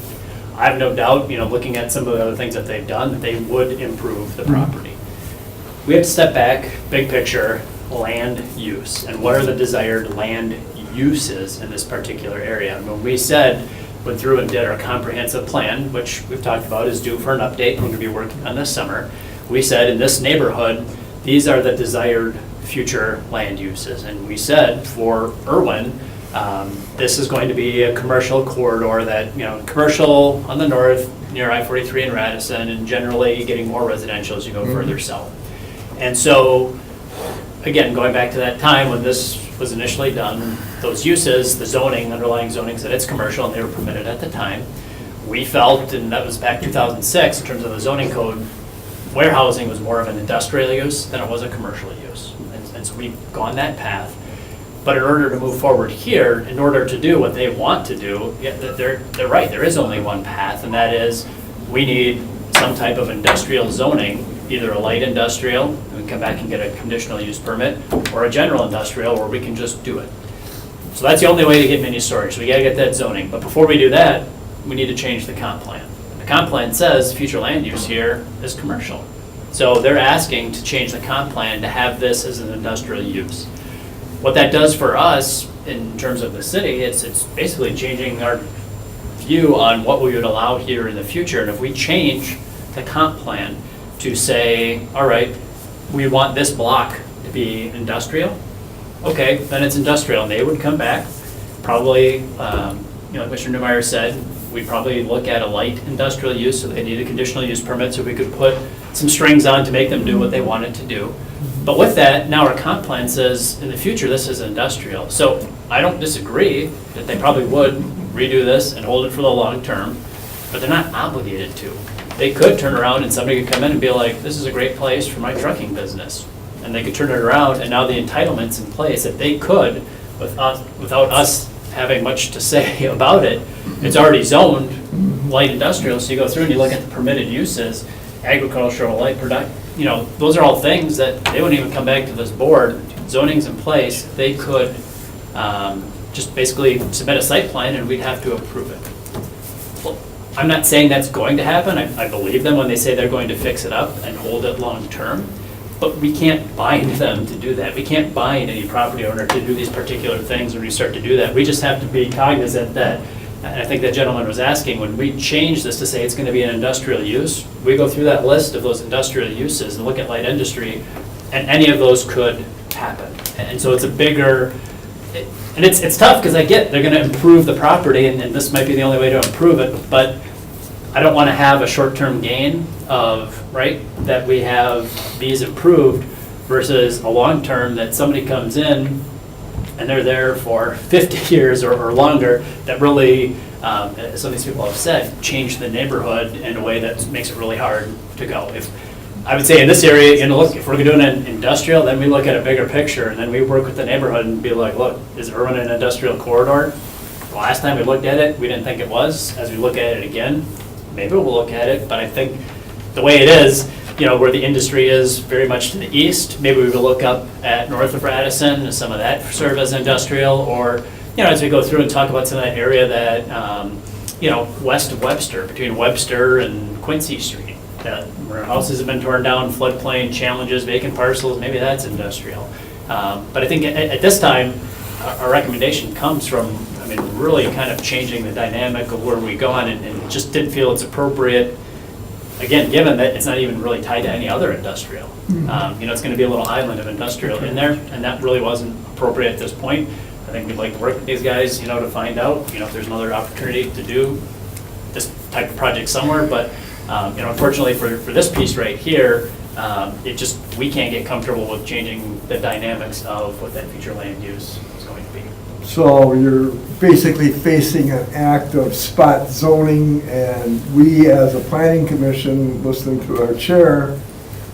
I have no doubt, looking at some of the other things that they've done, that they would improve the property. We have to step back, big picture, land use, and what are the desired land uses in this particular area. And when we went through and did our comprehensive plan, which we've talked about is due for an update, we're going to be working on this summer, we said in this neighborhood, these are the desired future land uses. And we said for Irwin, this is going to be a commercial corridor that, commercial on the north, near I-43 in Radisson, and generally getting more residential as you go further south. And so, again, going back to that time when this was initially done, those uses, the zoning, underlying zoning said it's commercial and they were permitted at the time. We felt, and that was back 2006, in terms of the zoning code, warehousing was more of an industrial use than it was a commercial use. And so we've gone that path. But in order to move forward here, in order to do what they want to do, yeah, they're right, there is only one path, and that is we need some type of industrial zoning, either a light industrial, and we come back and get a conditional use permit, or a general industrial where we can just do it. So that's the only way to get mini storage, so we gotta get that zoning. But before we do that, we need to change the comp plan. The comp plan says future land use here is commercial. So they're asking to change the comp plan to have this as an industrial use. What that does for us in terms of the city, it's basically changing our view on what we would allow here in the future. And if we change the comp plan to say, all right, we want this block to be industrial, okay, then it's industrial, and they would come back, probably, like Mr. Neumeier said, we'd probably look at a light industrial use, so they need a conditional use permit, so we could put some strings on to make them do what they wanted to do. But with that, now our comp plan says, in the future, this is industrial. So I don't disagree that they probably would redo this and hold it for the long term, but they're not obligated to. They could turn around and somebody could come in and be like, this is a great place for my trucking business. And they could turn it around, and now the entitlement's in place that they could, without us having much to say about it. It's already zoned light industrial, so you go through and you look at the permitted uses, agricultural, light product, those are all things that they wouldn't even come back to this board. Zoning's in place, they could just basically submit a site plan and we'd have to approve it. Well, I'm not saying that's going to happen. I believe them when they say they're going to fix it up and hold it long-term. But we can't bind them to do that. We can't bind any property owner to do these particular things when we start to do that. We just have to be cognizant that, and I think that gentleman was asking, when we change this to say it's going to be an industrial use, we go through that list of those industrial uses and look at light industry, and any of those could happen. And so it's a bigger, and it's tough because I get they're going to improve the property, and this might be the only way to improve it, but I don't want to have a short-term gain of, right, that we have these improved versus a long-term that somebody comes in and they're there for 50 years or longer that really, as some of these people have said, change the neighborhood in a way that makes it really hard to go. I would say in this area, look, if we're doing an industrial, then we look at a bigger picture and then we work with the neighborhood and be like, look, is Irwin an industrial corridor? The last time we looked at it, we didn't think it was. As we look at it again, maybe we'll look at it, but I think the way it is, where the industry is very much to the east, maybe we will look up at north of Radisson, some of that serve as industrial, or, as we go through and talk about some of that area that, west of Webster, between Webster and Quincy Street, where houses have been torn down, floodplain challenges, vacant parcels, maybe that's industrial. But I think at this time, our recommendation comes from, really kind of changing the dynamic of where we go on, and just didn't feel it's appropriate, again, given that it's not even really tied to any other industrial. It's going to be a little island of industrial in there, and that really wasn't appropriate at this point. I think we'd like to work with these guys, to find out, if there's another opportunity to do this type of project somewhere, but, unfortunately for this piece right here, we can't get comfortable with changing the dynamics of what that future land use is going to be. So you're basically facing an act of spot zoning, and we as a planning commission, listening to our chair,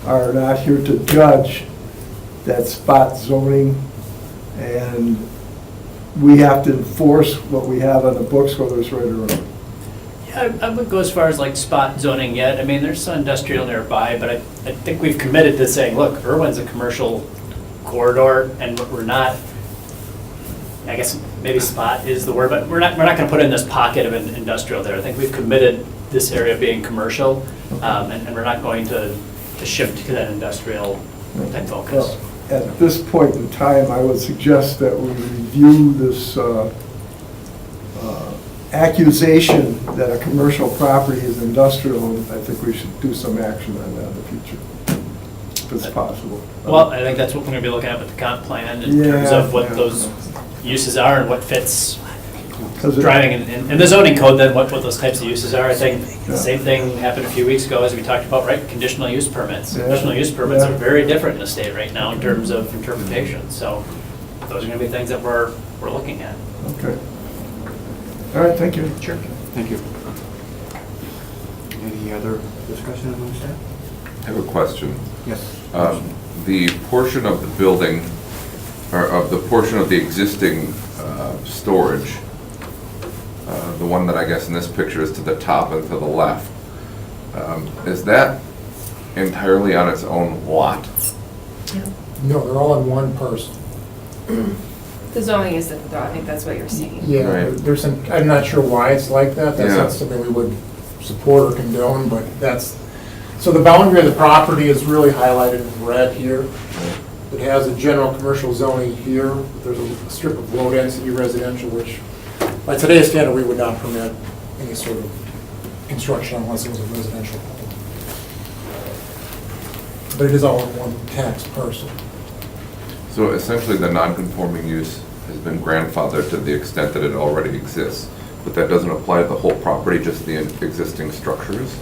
are not here to judge that spot zoning, and we have to enforce what we have on the books, whether it's right or wrong. Yeah, I wouldn't go as far as like spot zoning yet. There's some industrial nearby, but I think we've committed to saying, look, Irwin's a commercial corridor, and we're not, I guess maybe spot is the word, but we're not going to put in this pocket of an industrial there. I think we've committed this area being commercial, and we're not going to shift to that industrial type focus. Well, at this point in time, I would suggest that we review this accusation that a commercial property is industrial, and I think we should do some action on that in the future, if it's possible. Well, I think that's what we're going to be looking at with the comp plan in terms of what those uses are and what fits driving in the zoning code, then what those types of uses are. I think the same thing happened a few weeks ago as we talked about, right? Conditional use permits. Conditional use permits are very different in the state right now in terms of interpretation. So those are going to be things that we're looking at. Okay. All right, thank you. Sure. Thank you. Any other discussion amongst that? I have a question. Yes. The portion of the building, or of the portion of the existing storage, the one that I guess in this picture is to the top and to the left, is that entirely on its own lot? No, they're all in one parcel. The zoning is different, though. I think that's what you're seeing. Yeah, Right. there's some, I'm not sure why it's like that. That's Yeah. not something we would support or condone, but that's So the boundary of the property is really highlighted in red here. It has a general commercial zoning here. There's a strip of low-density residential, which by today's standard, we would not permit any sort of construction unless it was a residential home. But it is all in one tax parcel. So essentially, the non-conforming use has been grandfathered to the extent that it already exists, but that doesn't apply to the whole property, just the existing structures?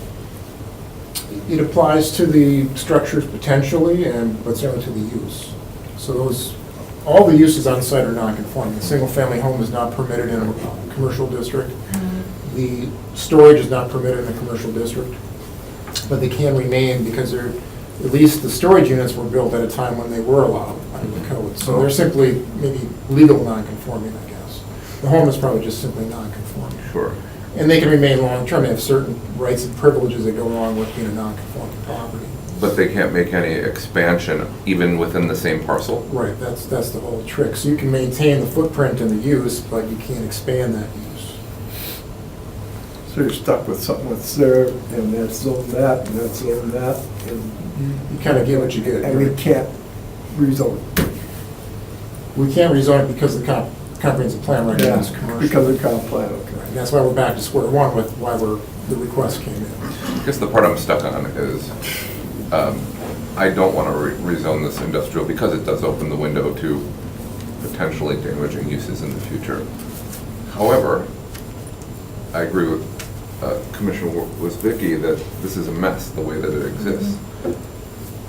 It applies to the structures potentially, but certainly to the use. So those, all the uses on site are non-conforming. A single-family home is not permitted in a commercial district. The storage is not permitted in a commercial district, but they can remain because they're, at least the storage units were built at a time when they were allowed under the code. So they're simply maybe legal non-conforming, I guess. The home is probably just simply non-conforming. Sure. And they can remain long-term. They have certain rights and privileges that go along with being a non-conforming property. But they can't make any expansion even within the same parcel? Right, that's the whole trick. So you can maintain the footprint and the use, but you can't expand that use. So you're stuck with something that's there, and that's zone that, and that's zone that, and You kind of get what you get. and we can't rezone. We can't rezone it because the comprehensive plan recommends Yeah, commercial. because of comp plan, okay. Right, and that's why we're back to square one with why the request came in. I guess the part I'm stuck on is, I don't want to rezone this industrial because it does open the window to potentially damaging uses in the future. However, I agree with Commissioner Wisbicki that this is a mess, the way that it exists.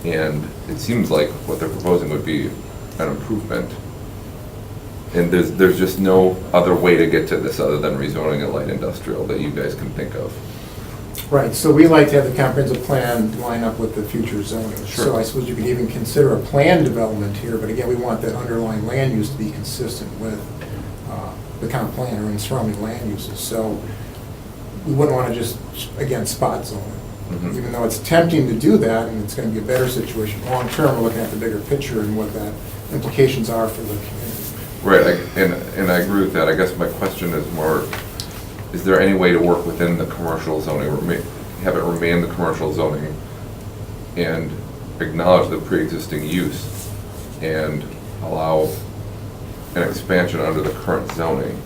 And it seems like what they're proposing would be an improvement. And there's just no other way to get to this other than rezoning a light industrial that you guys can think of. Right, so we like to have the comprehensive plan line up with the future zoning. Sure. So I suppose you could even consider a plan development here, but again, we want that underlying land use to be consistent with the comp plan or in surrounding land uses. So we wouldn't want to just, again, spot zone it. Mhm. Even though it's tempting to do that, and it's going to be a better situation long-term, we're looking at the bigger picture and what that implications are for the community. Right, and I agree with that. I guess my question is more, is there any way to work within the commercial zoning, have it remain the commercial zoning and acknowledge the pre-existing use and allow an expansion under the current zoning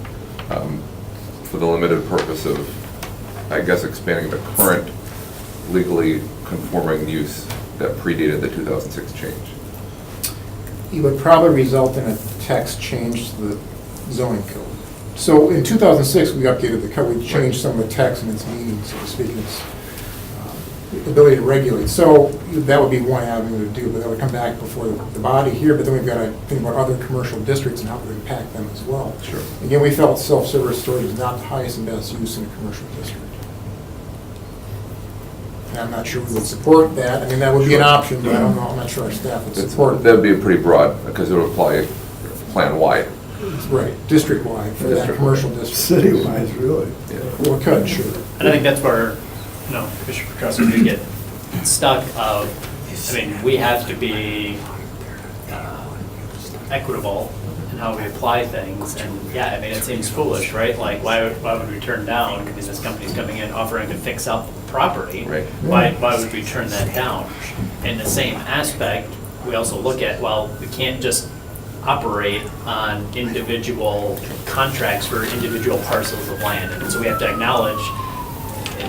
for the limited purpose of, I guess, expanding the current legally conforming use that predated the 2006 change? It would probably result in a text change to the zoning code. So in 2006, we updated the code, we changed some of the text and its meaning, so to speak, and its ability to regulate. So that would be one avenue to do, but that would come back before the body here, but then we've got to think about other commercial districts and how we impact them as well. Sure. Again, we felt self-service storage is not the highest and best use in a commercial district. And I'm not sure we would support that. I mean, that would be an Sure. option, but I don't know, I'm not sure our staff would support it. That'd be pretty broad, because it would apply plan-wide. Right, district-wide for that District-wide. commercial district. City-wise, really. Well, it could, sure. And I think that's where, Commissioner Petrosky could get stuck of, I mean, we have to be equitable in how we apply things, and yeah, I mean, it seems foolish, right? Like, why would we turn down, I mean, this company's coming in offering to fix up property. Right. Why would we turn that down? In the same aspect, we also look at, well, we can't just operate on individual contracts for individual parcels of land. And so we have to acknowledge,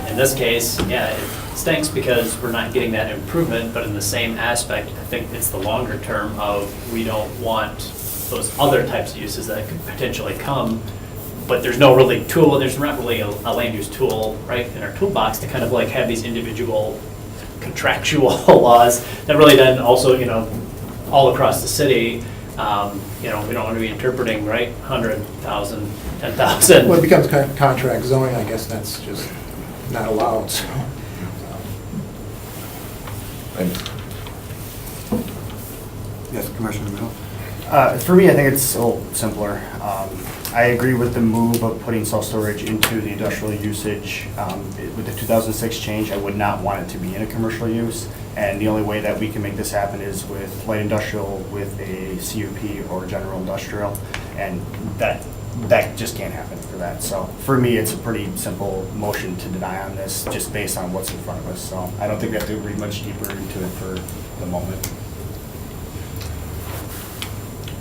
in this case, yeah, it stinks because we're not getting that improvement, but in the same aspect, I think it's the longer term of we don't want those other types of uses that could potentially come, but there's no really tool, there's not really a land use tool, right, in our toolbox to kind of like have these individual contractual laws that really then also, all across the city, we don't want to be interpreting, right, 100,000, 10,000. Well, it becomes contract zoning, I guess that's just not allowed, so. Yes, Commissioner Middle? For me, I think it's a little simpler. I agree with the move of putting self-storage into the industrial usage. With the 2006 change, I would not want it to be in a commercial use. And the only way that we can make this happen is with light industrial with a CUP or general industrial. And that that just can't happen for that. So for me, it's a pretty simple motion to deny on this, just based on what's in front of us. So I don't think we have to read much deeper into it for the moment.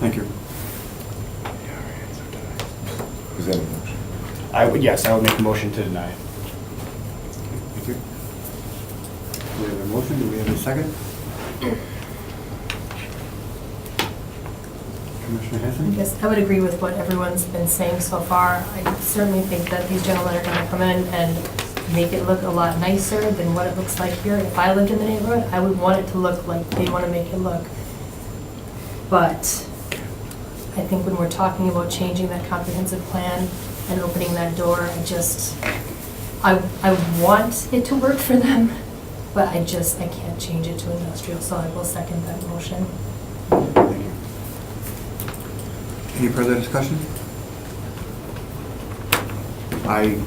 Thank you. Is that a motion? Yes, I would make a motion to deny. Thank you. We have a motion, do we have a second? Commissioner I Hassan? guess I would agree with what everyone's been saying so far. I certainly think that these gentlemen are gonna come in and make it look a lot nicer than what it looks like here. If I lived in the neighborhood, I would want it to look like they wanna make it look. But I think when we're talking about changing that comprehensive plan and opening that door, I want it to work for them, but I can't change it to industrial, so I will second that motion. Thank you. Any further discussion? I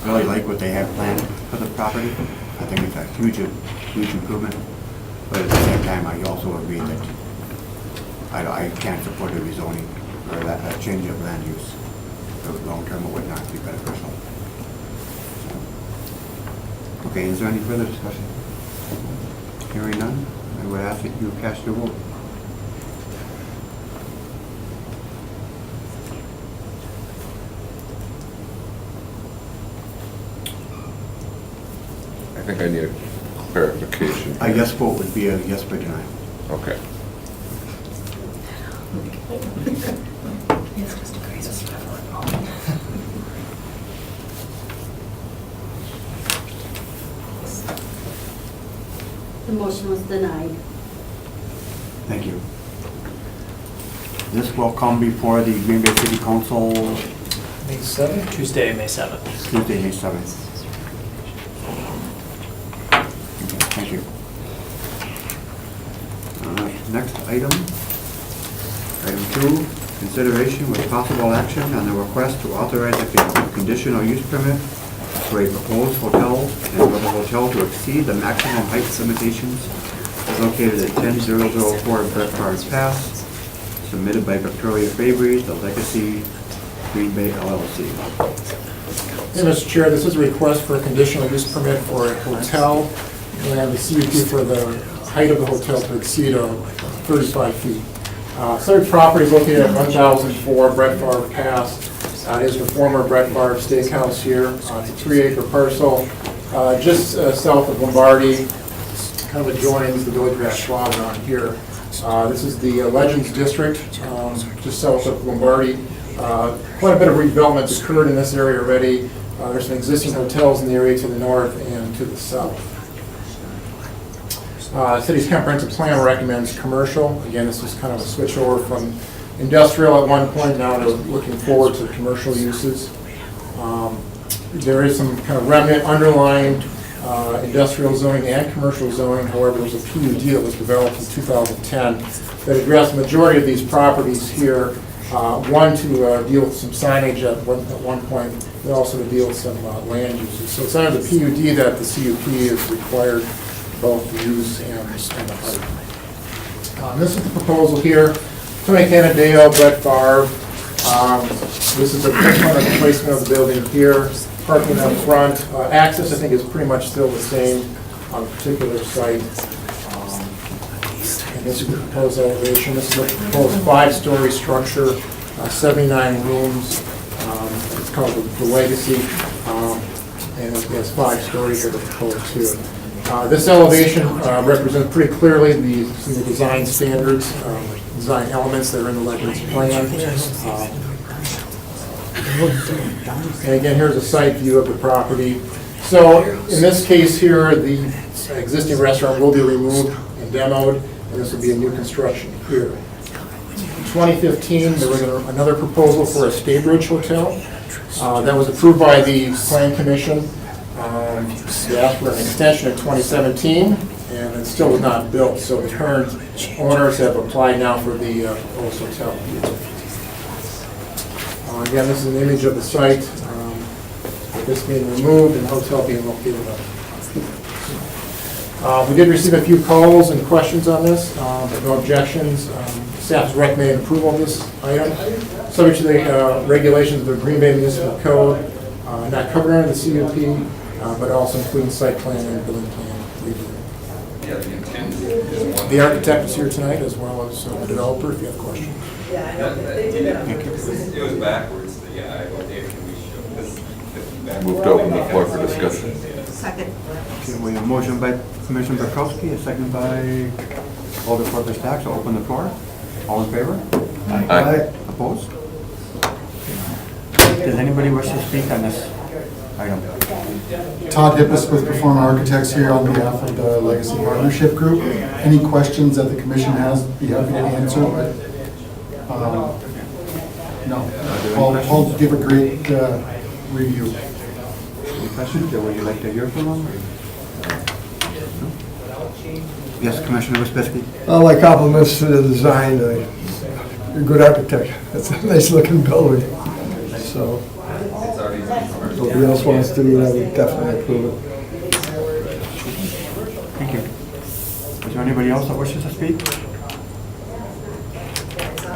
really like what they have planned for the property. I think it's a huge improvement. But at the same time, I also agree that I can't support a rezoning or a change of land use. Long term, it would not be beneficial. Okay, is there any further discussion? Hearing none, I would ask that you cast your vote. I think I need a clarification. A yes vote would be a yes by denial. Okay. It's just a crazy stuff. The motion was denied. Thank you. This will come before the Green Bay City Council May 7th? Tuesday, May 7th. Tuesday, May 7th. Okay, thank you. Next item. Item 2, consideration with possible action on the request to authorize a conditional use permit for a proposed hotel and for the hotel to exceed the maximum height limitations located at 10004 Brett Farms Pass, submitted by Victoria Fabry, The Legacy Green Bay LLC. Hey, Mr. Chair, this is a request for a conditional use permit for a hotel and the CUP for the height of the hotel to exceed 35 feet. Subject property is located at 1004 Brett Favre Pass. It is the former Brett Favre Steakhouse here. It's a 3-acre parcel just south of Lombardi, kind of adjoins the Village of Schwab around here. This is the Legends District, just south of Lombardi. Quite a bit of redevelopment has occurred in this area already. There's some existing hotels in the area to the north and to the south. City's comprehensive plan recommends commercial. Again, this is kind of a switch over from industrial at one point now to looking forward to commercial uses. There is some kind of remnant underlying industrial zoning and commercial zoning. However, there's a PUD that was developed in 2010 that addressed the majority of these properties here. One to deal with some signage at one point, but also to deal with some land uses. So it's under the PUD that the CUP is required both the use and the height. This is the proposal here. Tony Canadeo, Brett Favre. This is a placement of the building here. Parking up front. Access, I think, is pretty much still the same on a particular site. And this is the proposed elevation. This is a proposed 5-story structure, 79 rooms. It's called the Legacy, and it has 5 stories that are proposed too. This elevation represents pretty clearly some of the design standards, design elements that are in the Legends plan. And again, here's a site view of the property. So in this case here, the existing restaurant will be removed and demoed, and this will be a new construction here. In 2015, there was another proposal for a Staybridge Hotel that was approved by the Plan Commission. They asked for an extension in 2017, and it still was not built, so the current owners have applied now for the proposed hotel. Again, this is an image of the site, with this being removed and the hotel being located up. We did receive a few calls and questions on this, but no objections. Staff is recommending approval of this item, subject to the regulations of the Green Bay Municipal Code, not covered under the CUP, but also including site plan and building plan review. Yeah, the intent is one. The architect is here tonight, as well as the developer, if you have questions. It was backwards, yeah, I don't, David, can we show this? Move to open the floor for discussion. Second. Okay, we have a motion by Commissioner Barkowski, a second by Alderman Stack, so open the floor. All in favor? Aye. Opposed? Does anybody wish to speak on this item? Todd Hippis with Performa Architects here on behalf of the Legacy Partnership Group. Any questions that the commission has, be happy to answer, but no, I'll give a great review. Any questions, or would you like to hear from them? No? Yes, Commissioner Wisbisky? My compliments to the design, you're a good architect. It's a nice looking building. So, if nobody else wants to do it, I would definitely approve it. Thank you. Is there anybody else that wishes to speak?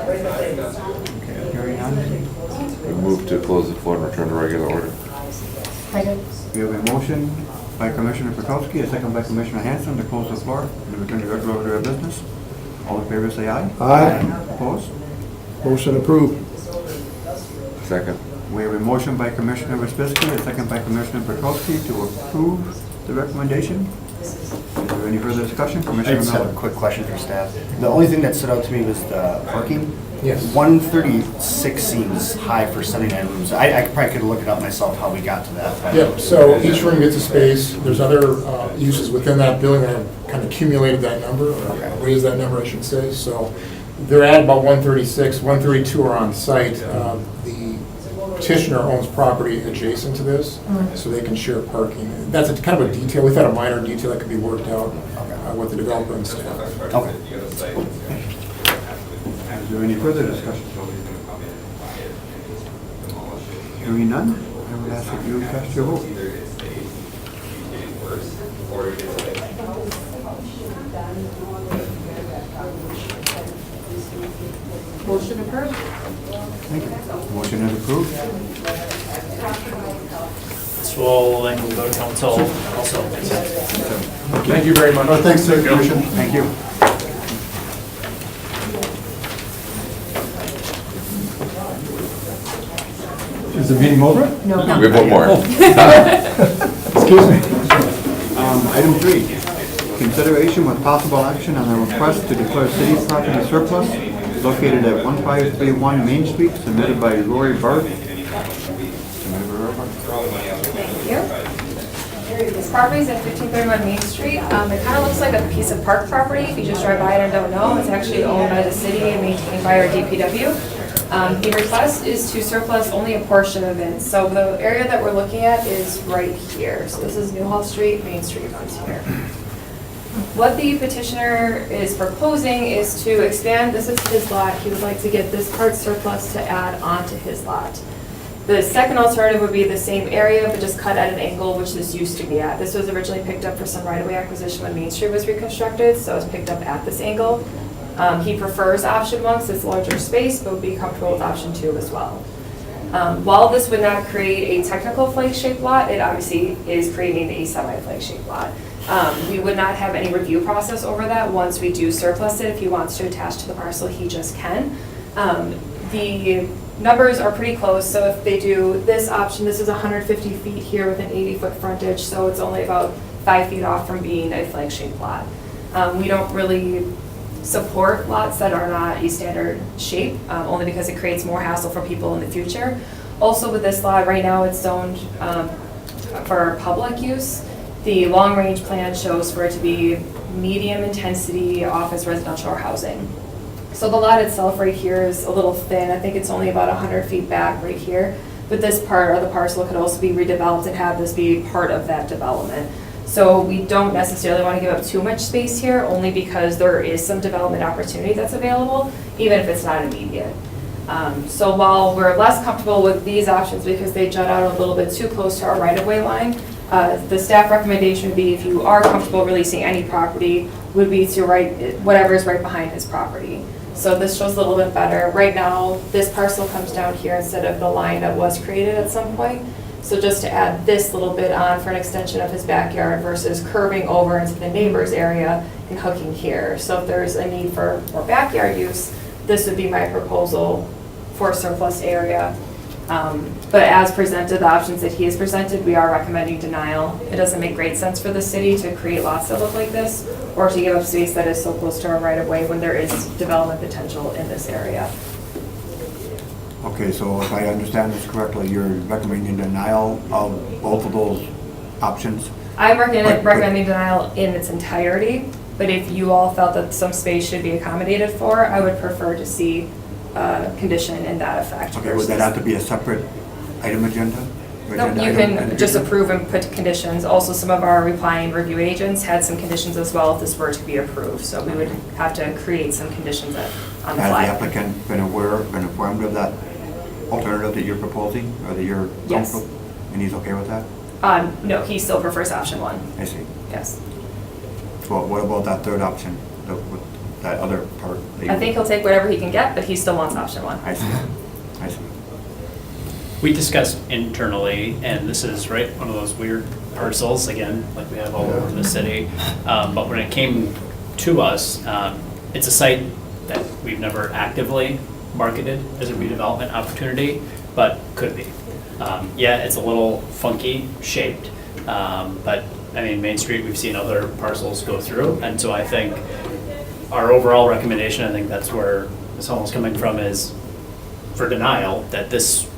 Okay, hearing none. We move to close the floor and return to regular order. Second. We have a motion by Commissioner Perkowski, a second by Commissioner Hanson to close the floor and return to regular order of business. All in favor say aye. Aye. Opposed? Motion approved. Second. We have a motion by Commissioner Wisbisky, a second by Commissioner Perkowski to approve the recommendation. Is there any further discussion? I Commissioner just have a Miller. quick question for staff. The only thing that stood out to me was the parking. Yes. 136 seems high for 79 rooms. I probably could look it up myself how we got to that. Yep, so each room gets a space. There's other uses within that building that have kind of accumulated that number, or raised that number, I should say. So they're at about 136, 132 are on site. The petitioner owns property adjacent to this, so they can share parking. That's a kind of a detail. We've had a minor detail that could be worked out with the developer and staff. Okay. Is there any further discussion? Hearing none, I would ask that you cast your vote. Motion approved. Thank you. Motion is approved. This will then go to council also. Thank you very much. Thanks, sir, Commission. Thank you. Is the meeting over? We have one more. Excuse me. Item 3, consideration with possible action on a request to declare city property surplus located at 1531 Main Street, submitted by Rory Barth. Thank you. This property is at 1531 Main Street. It kind of looks like a piece of park property. If you just drive by it and don't know, it's actually owned by the city and maintained by our DPW. The request is to surplus only a portion of it. So the area that we're looking at is right here. So this is Newhall Street, Main Street runs here. What the petitioner is proposing is to expand, this is his lot, he would like to get this part surplus to add onto his lot. The second alternative would be the same area, but just cut at an angle which this used to be at. This was originally picked up for some right-of-way acquisition when Main Street was reconstructed, so it's picked up at this angle. He prefers option 1 because it's larger space, but would be comfortable with option 2 as well. While this would not create a technical flag-shaped lot, it obviously is creating a semi-flag-shaped lot. We would not have any review process over that. Once we do surplus it, if he wants to attach to the parcel, he just can. The numbers are pretty close, so if they do this option, this is 150 feet here with an 80-foot frontage, so it's only about 5 feet off from being a flag-shaped lot. We don't really support lots that are not a standard shape, only because it creates more hassle for people in the future. Also with this lot, right now it's zoned for public use. The long-range plan shows for it to be medium-intensity office, residential, or housing. So the lot itself right here is a little thin. I think it's only about 100 feet back right here. But this part of the parcel could also be redeveloped and have this be part of that development. So we don't necessarily want to give up too much space here, only because there is some development opportunity that's available, even if it's not immediate. So while we're less comfortable with these options because they jut out a little bit too close to our right-of-way line, The staff recommendation would be, if you are comfortable releasing any property, would be to write whatever is right behind his property. So this shows a little bit better. Right now, this parcel comes down here instead of the line that was created at some point. So just to add this little bit on for an extension of his backyard versus curving over into the neighbor's area and hooking here. So if there's a need for more backyard use, this would be my proposal for surplus area. But as presented, the options that he has presented, we are recommending denial. It doesn't make great sense for the city to create lots that look like this, or to give up space that is so close to our right of way when there is development potential in this area. Okay, so if I understand this correctly, you're recommending denial of both of those options? I'm recommending denial in its entirety, but if you all felt that some space should be accommodated for, I would prefer to see a condition in that effect. Okay, would that have to be a separate item agenda? No, you can just approve and put conditions. Also, some of our replying review agents had some conditions as well if this were to be approved. So we would have to create some conditions on the fly. Has the applicant been informed of that alternative that you're proposing, or that you're Yes. comfortable? And he's okay with that? No, he still prefers option one. I see. Yes. Well, what about that third option, that other part? that I you- think he'll take whatever he can get, but he still wants option one. I see, I see. We discussed internally, and this is right, one of those weird parcels, again, like we have all over the city. But when it came to us, it's a site that we've never actively marketed as a redevelopment opportunity, but could be. Yeah, it's a little funky shaped, but I mean, Main Street, we've seen other parcels go through, and so I think our overall recommendation, I think that's where Ms. Hummels coming from, is for denial, that this,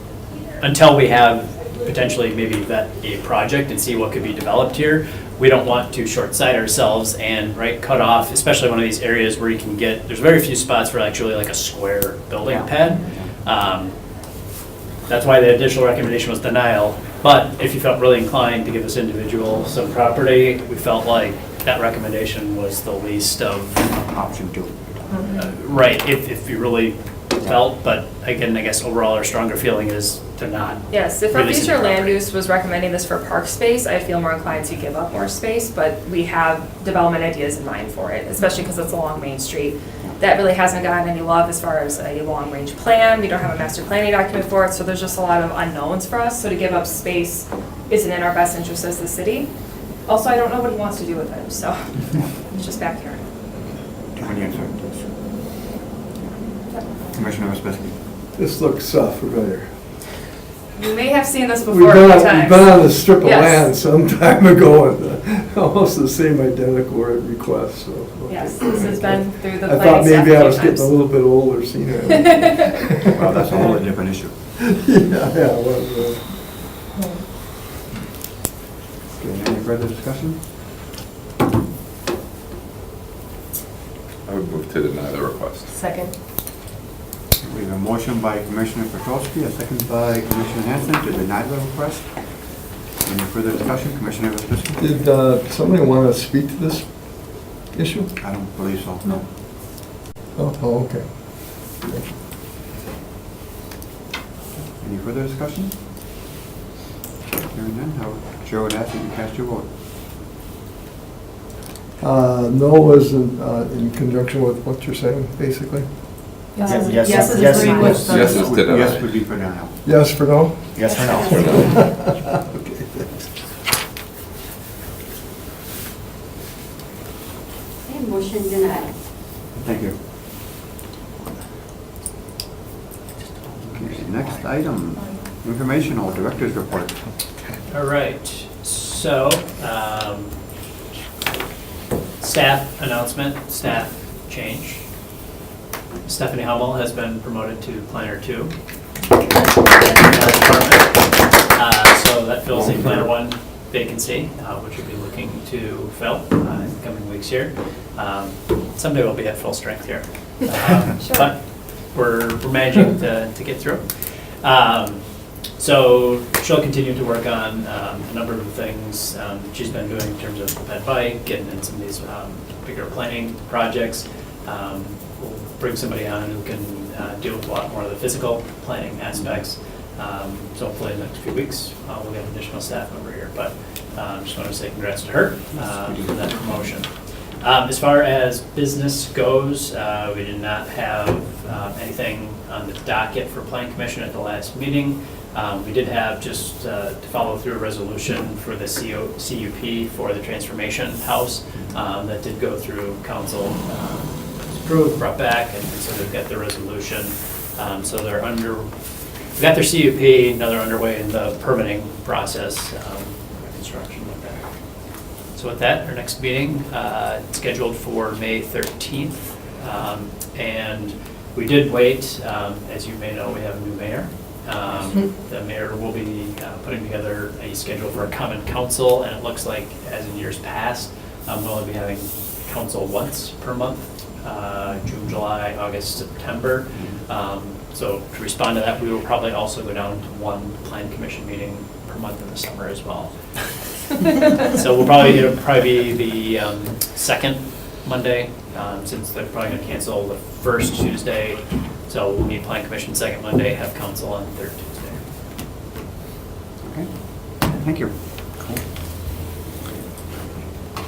until we have potentially maybe vet a project and see what could be developed here, we don't want to short-sight ourselves and, right, cut off, especially one of these areas where you can get, there's very few spots for actually like a square building pad. That's why the additional recommendation was denial. But if you felt really inclined to give this individual some property, we felt like that recommendation was the least of. Option two. Right, if you really felt, but again, I guess overall our stronger feeling is to not. Yes, if our release any future land property. use was recommending this for park space, I feel more inclined to give up more space, but we have development ideas in mind for it, especially because it's along Main Street. That really hasn't gotten any love as far as a long-range plan. We don't have a master planning document for it, so there's just a lot of unknowns for us. So to give up space isn't in our best interest as the city. Also, I don't know what he wants to do with it, so it's just back here. Too many uncertainties. Commissioner Wespeski. This looks familiar. You may have seen this We've before been a on, few times. we've been on this strip of Yes. land some time ago, and almost the same identical request, so. Yes, this has been through the I thought planning staff maybe I a was few getting a times. little bit older, seeing it. Well, that's a whole different issue. Yeah, well, Okay, any further discussion? I would move to deny the request. Second. We have a motion by Commissioner Petrowski, a second by Commissioner Hanson to deny the request. Any further discussion, Commissioner Wespeski? Did somebody want to speak to this issue? I don't believe so, no. Oh, okay. Any further discussion? Hearing none, Chair would ask that you cast your vote. No is in conjunction with what you're saying, basically? Yes, Yes, yes is yes, agreeing with the. Yes is to deny. Yes would be for denial. Yes for no? Yes or no? Okay, thanks. Okay, motion denied. Thank you. Okay, next item, informational director's report. All right, so, staff announcement, staff change. Stephanie Hummel has been promoted to Planner 2. So that fills the Planner 1 vacancy, which we'll be looking to fill in the coming weeks here. Someday we'll be at full strength here. But we're managing to get through. So she'll continue to work on a number of things she's been doing in terms of the pet bike and some of these bigger planning projects. We'll bring somebody on who can deal with a lot more of the physical planning aspects. So hopefully in the next few weeks, we'll get an additional staff member here. But Just want to say congrats to her for that promotion. As far as business goes, we did not have anything on the docket for Plan Commission at the last meeting. We did have just to follow through a resolution for the CUP for the Transformation House that did go through council, was approved, brought back, and so they've got the resolution. So they're we got their CUP, now they're underway in the permitting process, construction with that. So with that, our next meeting, it's scheduled for May 13th. And we did wait, as you may know, we have a new mayor. The mayor will be putting together a schedule for a common council, and it looks like, as in years past, we'll only be having council once per month, June, July, August, September. So to respond to that, we will probably also go down to one Plan Commission meeting per month in the summer as well. So it'll probably be the second Monday, since they're probably going to cancel the first Tuesday. So we'll meet Plan Commission second Monday, have council on third Tuesday. Okay, thank you.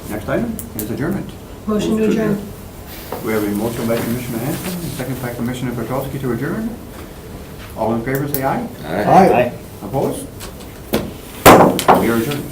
Next item is adjournment. Motion to adjourn. We have a motion by Commissioner Hanson, and second by Commissioner Petrowski to adjourn. All in favor, say aye. Aye. Opposed? We are adjourned.